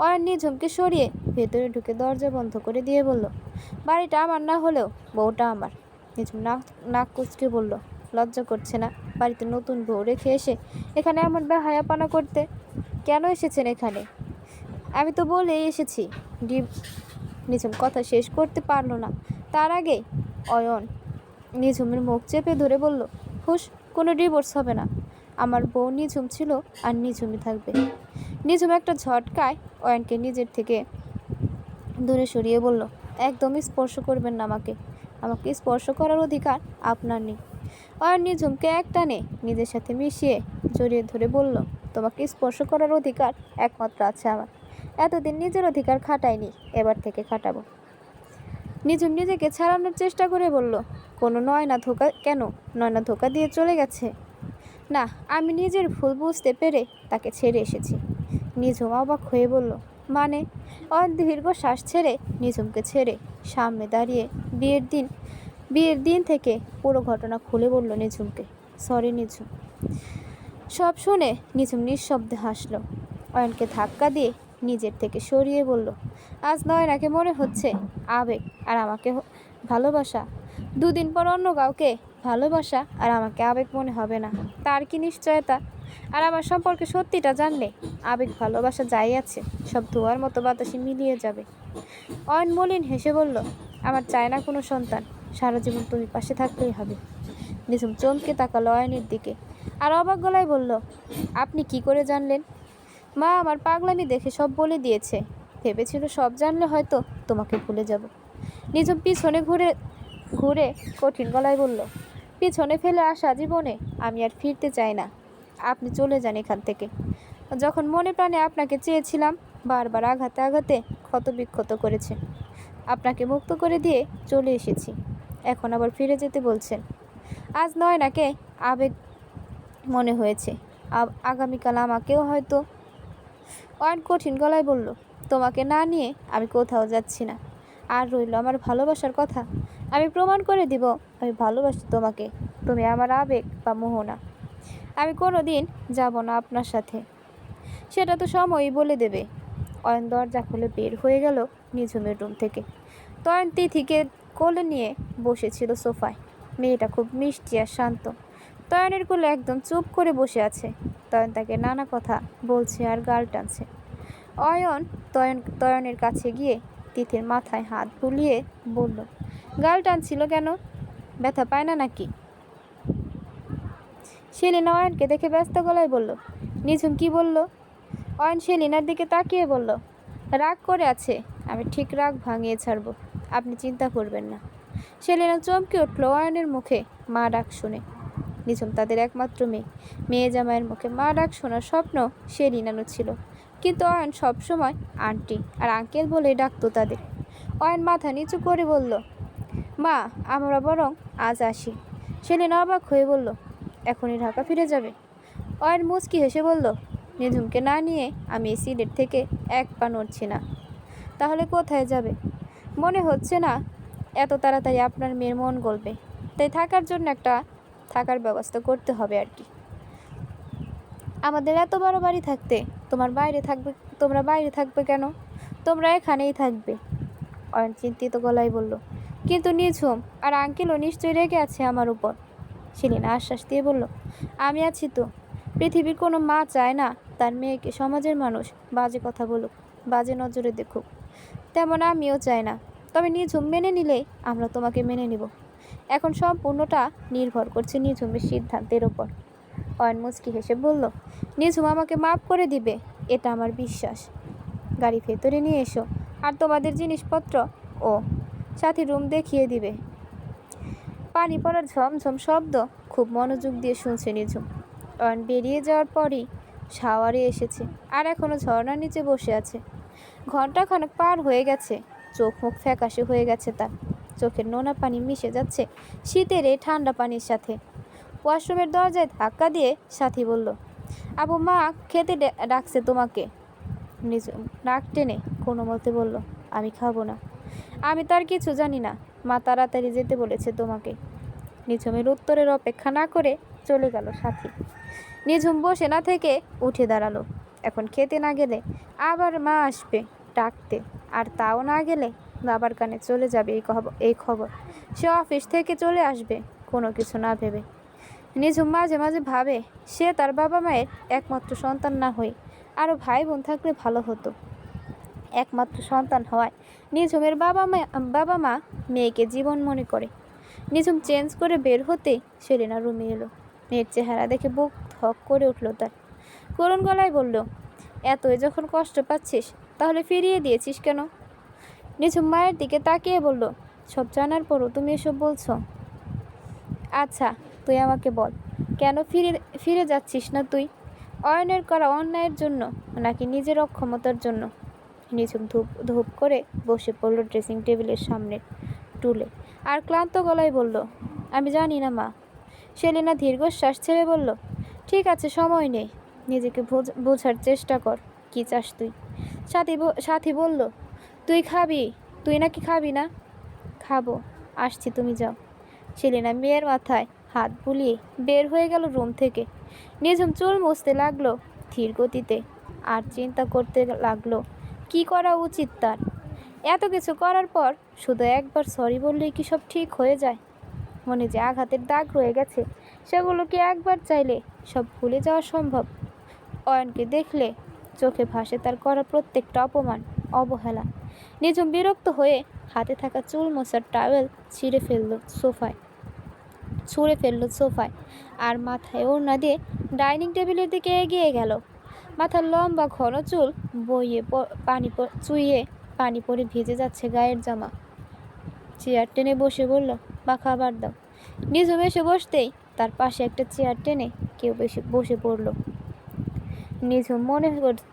অয়ন নিঝুমকে সরিয়ে ভেতরে ঢুকে দরজা বন্ধ করে দিয়ে বলল, বাড়িটা আমার না হলেও বউটা আমার। নিঝুম নাক কুচকে বলল, লজ্জা করছে না বাড়িতে নতুন বউ রেখে এসে এখানে এমন বেহায়াপনা করতে? কেন এসেছেন এখানে? আমি তো বলেই এসেছি। নিঝুম কথা শেষ করতে পারল না, তার আগেই অয়ন নিঝুমের মুখ চেপে ধরে বলল, হুশ, কোনো ডিভোর্স হবে না। আমার বউ নিঝুম ছিল আর নিঝুমই থাকবে। নিঝুম একটা ঝটকায় অয়নকে নিজের থেকে দূরে সরিয়ে বলল, একদমই স্পর্শ করবেন না আমাকে স্পর্শ করার অধিকার আপনার নেই। অয়ন নিঝুমকে একটানে নিজের সাথে মিশিয়ে জড়িয়ে ধরে বলল, তোমাকে স্পর্শ করার অধিকার একমাত্র আছে আমার। এতদিন নিজের অধিকার খাটাইনি, এবার থেকে খাটাবো। নিঝুম নিজেকে ছাড়ানোর চেষ্টা করে বলল, নয়না ধোকা দিয়ে চলে গেছে? না, আমি নিজের ভুল বুঝতে পেরে তাকে ছেড়ে এসেছি। নিঝুম অবাক হয়ে বলল, মানে? অয়ন দীর্ঘ শ্বাস ছেড়ে নিঝুমকে ছেড়ে সামনে দাঁড়িয়ে বিয়ের দিন বিয়ের দিন থেকে পুরো ঘটনা খুলে বলল নিঝুমকে। সরি নিঝুম। সব শুনে নিঝুম নিঃশব্দে হাসল। অয়নকে ধাক্কা দিয়ে নিজের থেকে সরিয়ে বলল, আজ নয়নাকে মনে হচ্ছে আবেগ আর আমাকে ভালোবাসা, দুদিন পর অন্য কাউকে ভালোবাসা আর আমাকে আবেগ মনে হবে না। তার কি নিশ্চয়তা? আর আমার সম্পর্কে সত্যিটা জানলে আবেগ ভালোবাসা যাই আছে সব ধোয়ার মতো বাতাসে মিলিয়ে যাবে। অয়ন মলিন হেসে বলল, আমার চায় না কোনো সন্তান, সারা জীবন তুমি পাশে থাকলেই হবে। নিঝুম চমকে তাকালো অয়নের দিকে আর অবাক গলায় বলল, আপনি কি করে জানলেন? মা আমার পাগলামি দেখে সব বলে দিয়েছে। ভেবেছিল সব জানলে হয়তো তোমাকে ভুলে যাব। নিঝুম পিছনে ঘুরে ঘুরে কঠিন গলায় বলল, পিছনে ফেলে আসা জীবনে আমি আর ফিরতে চাই না। আপনি চলে যান এখান থেকে। যখন মনে প্রাণে আপনাকে চেয়েছিলাম, বারবার আঘাতে আঘাতে ক্ষত বিক্ষত করেছে। আপনাকে মুক্ত করে দিয়ে চলে এসেছি, এখন আবার ফিরে যেতে বলছেন। আজ নয়নাকে আবেগ মনে হয়েছে, আগামীকাল আমাকেও হয়তো। অয়ন কঠিন গলায় বলল, তোমাকে না নিয়ে আমি কোথাও যাচ্ছি না। আর রইল আমার ভালোবাসার কথা, আমি প্রমাণ করে দিব আমি ভালোবাসি তোমাকে। তুমি আমার আবেগ বা মোহনা। আমি কোনো দিন যাব না আপনার সাথে, সেটা তো সময়ই বলে দেবে। অয়ন দরজা খুলে বের হয়ে গেল নিঝুমের রুম থেকে। তয়ন তিথিকে কোলে নিয়ে বসেছিল সোফায়। মেয়েটা খুব মিষ্টি আর শান্ত। তয়নের কোলে একদম চুপ করে বসে আছে। তয়ন তাকে নানা কথা বলছে আর গাল টানছে। অয়ন তয়নের কাছে গিয়ে তিথির মাথায় হাত বুলিয়ে বলল, গাল টানছিল কেন? ব্যথা পায় না নাকি? সেলিনা অয়নকে দেখে ব্যস্ত গলায় বলল, নিঝুম কি বলল? অয়ন সেলিনার দিকে তাকিয়ে বলল, রাগ করে আছে, আমি ঠিক রাগ ভাঙিয়ে ছাড়ব, আপনি চিন্তা করবেন না। সেলিনা চমকে উঠল অয়নের মুখে মা ডাক শুনে। নিঝুম তাদের একমাত্র মেয়ে, মেয়ে জামাইয়ের মুখে মা ডাক শোনার স্বপ্ন সেলিনারও ছিল, কিন্তু অয়ন সবসময় আন্টি আর আঙ্কেল বলেই ডাকতো তাদের। অয়ন মাথা নিচু করে বলল, মা আমরা বরং আজ আসি। সেলিনা অবাক হয়ে বলল, এখনই ঢাকা ফিরে যাবে? অয়ন মুচকি হেসে বলল, নিঝুমকে না নিয়ে আমি এই সিলেট থেকে এক পা নড়ছি না। তাহলে কোথায় যাবে? মনে হচ্ছে না এত তাড়াতাড়ি আপনার মেয়ের মন গলবে, তাই থাকার জন্য একটা থাকার ব্যবস্থা করতে হবে আর কি। আমাদের এত বড় বাড়ি থাকতে তোমরা বাইরে থাকবে কেন? তোমরা এখানেই থাকবে। অয়ন চিন্তিত গলায় বলল, কিন্তু নিঝুম আর আঙ্কেলও নিশ্চয়ই রেগে আছে আমার উপর। সেলিনা আশ্বাস দিয়ে বলল, আমি আছি তো। পৃথিবীর কোনো মা চায় না তার মেয়েকে সমাজের মানুষ বাজে কথা বলুক, বাজে নজরে দেখুক। তেমন আমিও চাই না। তবে নিঝুম মেনে নিলেই আমরা তোমাকে মেনে নিব। এখন সম্পূর্ণটা নির্ভর করছে নিঝুমের সিদ্ধান্তের ওপর। অয়ন মুচকি হেসে বলল, নিঝুম আমাকে মাফ করে দিবে, এটা আমার বিশ্বাস। গাড়ি ভেতরে নিয়ে এসো আর তোমাদের জিনিসপত্র ও সাথী রুম দেখিয়ে দিবে। পানি পড়ার ঝমঝম শব্দ খুব মনোযোগ দিয়ে শুনছে নিঝুম। অয়ন বেরিয়ে যাওয়ার পরই শাওয়ারে এসেছে আর এখনও ঝর্ণার নিচে বসে আছে। ঘন্টাখানেক পার হয়ে গেছে, চোখ মুখ ফ্যাকাশে হয়ে গেছে তার। চোখের নোনা পানি মিশে যাচ্ছে শীতের এই ঠান্ডা পানির সাথে। ওয়াশরুমের দরজায় ধাক্কা দিয়ে সাথী বলল, আবু মা খেতে ডাকছে তোমাকে। নিঝুম নাক টেনে কোনো মতে বলল, আমি খাবো না। আমি তার কিছু জানি না, মা তাড়াতাড়ি যেতে বলেছে তোমাকে। নিঝুমের উত্তরের অপেক্ষা না করে চলে গেল সাথী। নিঝুম বসে না থেকে উঠে দাঁড়ালো। এখন খেতে না গেলে আবার মা আসবে ডাকতে, আর তাও না গেলে বাবার কানে চলে যাবে এই খবর। সে অফিস থেকে চলে আসবে কোনো কিছু না ভেবে। নিঝুম মাঝে মাঝে ভাবে, সে তার বাবা মায়ের একমাত্র সন্তান না হয়ে আরও ভাই বোন থাকলে ভালো হতো। একমাত্র সন্তান হওয়ায় নিঝুমের বাবা মা মেয়েকে জীবন মনে করে। নিঝুম চেঞ্জ করে বের হতেই সেলিনা রুমে এলো। মেয়ের চেহারা দেখে বুক ধক করে উঠল তার। করুণ গলায় বলল, এতই যখন কষ্ট পাচ্ছিস তাহলে ফিরিয়ে দিয়েছিস কেন? নিঝুম মায়ের দিকে তাকিয়ে বলল, সব জানার পরও তুমি এসব বলছো? আচ্ছা তুই আমাকে বল, কেন ফিরে যাচ্ছিস না তুই? অয়নের করা অন্যায়ের জন্য নাকি নিজের অক্ষমতার জন্য? নিঝুম ধূপ করে বসে পড়ল ড্রেসিং টেবিলের সামনের টুলে আর ক্লান্ত গলায় বলল, আমি জানি না মা। সেলিনা দীর্ঘশ্বাস ছেড়ে বলল, ঠিক আছে সময় নেই, নিজেকে বোঝার চেষ্টা কর, কি চাস তুই? সাথী বলল, তুই নাকি খাবি না? খাবো, আসছি তুমি যাও। সেলিনা মেয়ের মাথায় হাত বুলিয়ে বের হয়ে গেল রুম থেকে। নিঝুম চুল মুছতে লাগলো ধীর গতিতে, আর চিন্তা করতে লাগলো কি করা উচিত তার। এত কিছু করার পর শুধু একবার সরি বললেই কি সব ঠিক হয়ে যায়? মনে যে আঘাতের দাগ রয়ে গেছে সেগুলো কি একবার চাইলে সব ভুলে যাওয়া সম্ভব? অয়নকে দেখলে চোখে ভাসে তার করা প্রত্যেকটা অপমান, অবহেলা। নিঝুম বিরক্ত হয়ে হাতে থাকা চুল মোছার টাওয়েল ছুঁড়ে ফেললো সোফায়, আর মাথায় ওড়না দিয়ে ডাইনিং টেবিলের দিকে এগিয়ে গেল। মাথার লম্বা ঘন চুল চুইয়ে পানি পড়ে ভিজে যাচ্ছে গায়ের জামা। চেয়ার টেনে বসে বলল, মা খাবার দাও। নিঝুম এসে বসতেই তার পাশে একটা চেয়ার টেনে কেউ বসে পড়ল। নিঝুম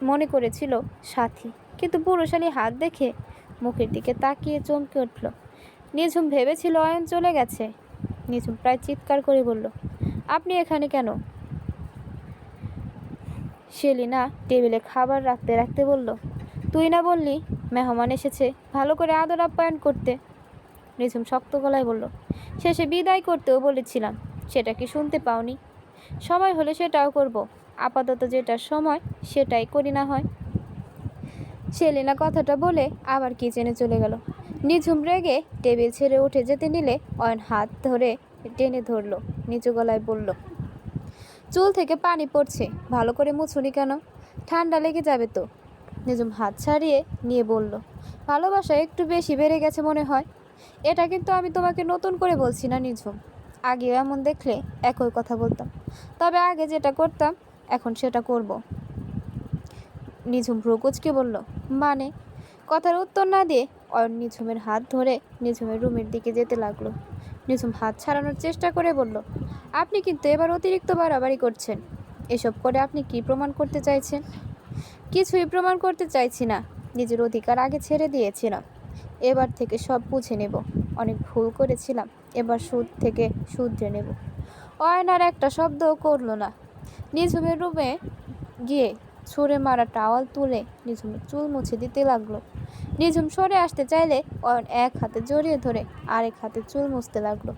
মনে করেছিল সাথী, কিন্তু পুরুষালী হাত দেখে মুখের দিকে তাকিয়ে চমকে উঠল। নিঝুম ভেবেছিল অয়ন চলে গেছে। নিঝুম প্রায় চিৎকার করে বলল, আপনি এখানে কেন? সেলিনা টেবিলে খাবার রাখতে রাখতে বলল, তুই না বললি মেহমান এসেছে ভালো করে আদর আপ্যায়ন করতে? নিঝুম শক্ত গলায় বলল, শেষে বিদায় করতেও বলেছিলাম, সেটা কি শুনতে পাওনি? সময় হলে সেটাও করব, আপাতত যেটা সময় সেটাই করি না হয়। সেলিনা কথাটা বলে আবার কিচেনে চলে গেল। নিঝুম রেগে টেবিল ছেড়ে উঠে যেতে নিলে অয়ন হাত ধরে টেনে ধরল, নিচু গলায় বলল, চুল থেকে পানি পড়ছে, ভালো করে মুছুনি কেন? ঠান্ডা লেগে যাবে তো। নিঝুম হাত ছাড়িয়ে নিয়ে বলল, ভালোবাসা একটু বেশি বেড়ে গেছে মনে হয়। এটা কিন্তু আমি তোমাকে নতুন করে বলছি না নিঝুম, আগেও এমন দেখলে একই কথা বলতাম, তবে আগে যেটা করতাম এখন সেটা করব। নিঝুম ভ্রুকুচকে বলল, মানে? কথার উত্তর না দিয়ে অয়ন নিঝুমের হাত ধরে নিঝুমের রুমের দিকে যেতে লাগলো। নিঝুম হাত ছাড়ানোর চেষ্টা করে বলল, আপনি কিন্তু এবার অতিরিক্ত বাড়াবাড়ি করছেন। এসব করে আপনি কি প্রমাণ করতে চাইছেন? কিছুই প্রমাণ করতে চাইছি না, নিজের অধিকার আগে ছেড়ে দিয়েছিলাম, এবার থেকে সব বুঝে নেব। অনেক ভুল করেছিলাম, এবার শুধরে নেব। অয়ন আর একটা শব্দও করল না। নিঝুমের রুমে গিয়ে ছুঁড়ে মারা টাওয়াল তুলে নিঝুমের চুল মুছে দিতে লাগলো। নিঝুম সরে আসতে চাইলে অয়ন এক হাতে জড়িয়ে ধরে আরেক হাতে চুল মুছতে লাগলো।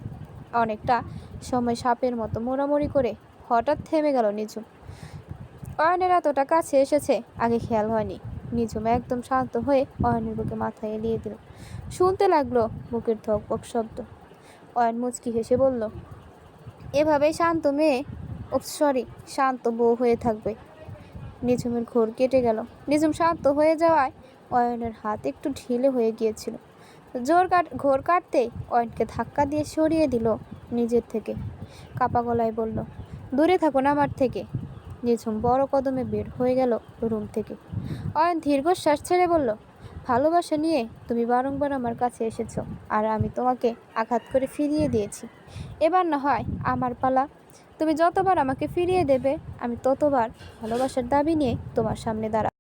অনেকটা সময় সাপের মতো মোড়ামুড়ি করে হঠাৎ থেমে গেল নিঝুম। অয়নের এতটা কাছে এসেছে আগে খেয়াল হয়নি। নিঝুম একদম শান্ত হয়ে অয়নের বুকে মাথা এলিয়ে দিল। শুনতে লাগলো বুকের ধকপক শব্দ। অয়ন মুচকি হেসে বলল, এভাবেই শান্ত বউ হয়ে থাকবে। নিঝুমের ঘোর কেটে গেল। নিঝুম শান্ত হয়ে যাওয়ায় অয়নের হাত একটু ঢিলে হয়ে গিয়েছিল। ঘোর কাটতেই অয়নকে ধাক্কা দিয়ে সরিয়ে দিল নিজের থেকে। কাপা গলায় বলল, দূরে থাকুন আমার থেকে। নিঝুম বড় কদমে বের হয়ে গেল রুম থেকে। অয়ন দীর্ঘশ্বাস ছেড়ে বলল, ভালোবাসা নিয়ে তুমি বারংবার আমার কাছে এসেছো, আর আমি তোমাকে আঘাত করে ফিরিয়ে দিয়েছি। এবার না হয় আমার পালা। তুমি যতবার আমাকে ফিরিয়ে দেবে আমি ততবার ভালোবাসার দাবি নিয়ে তোমার সামনে দাঁড়াবো।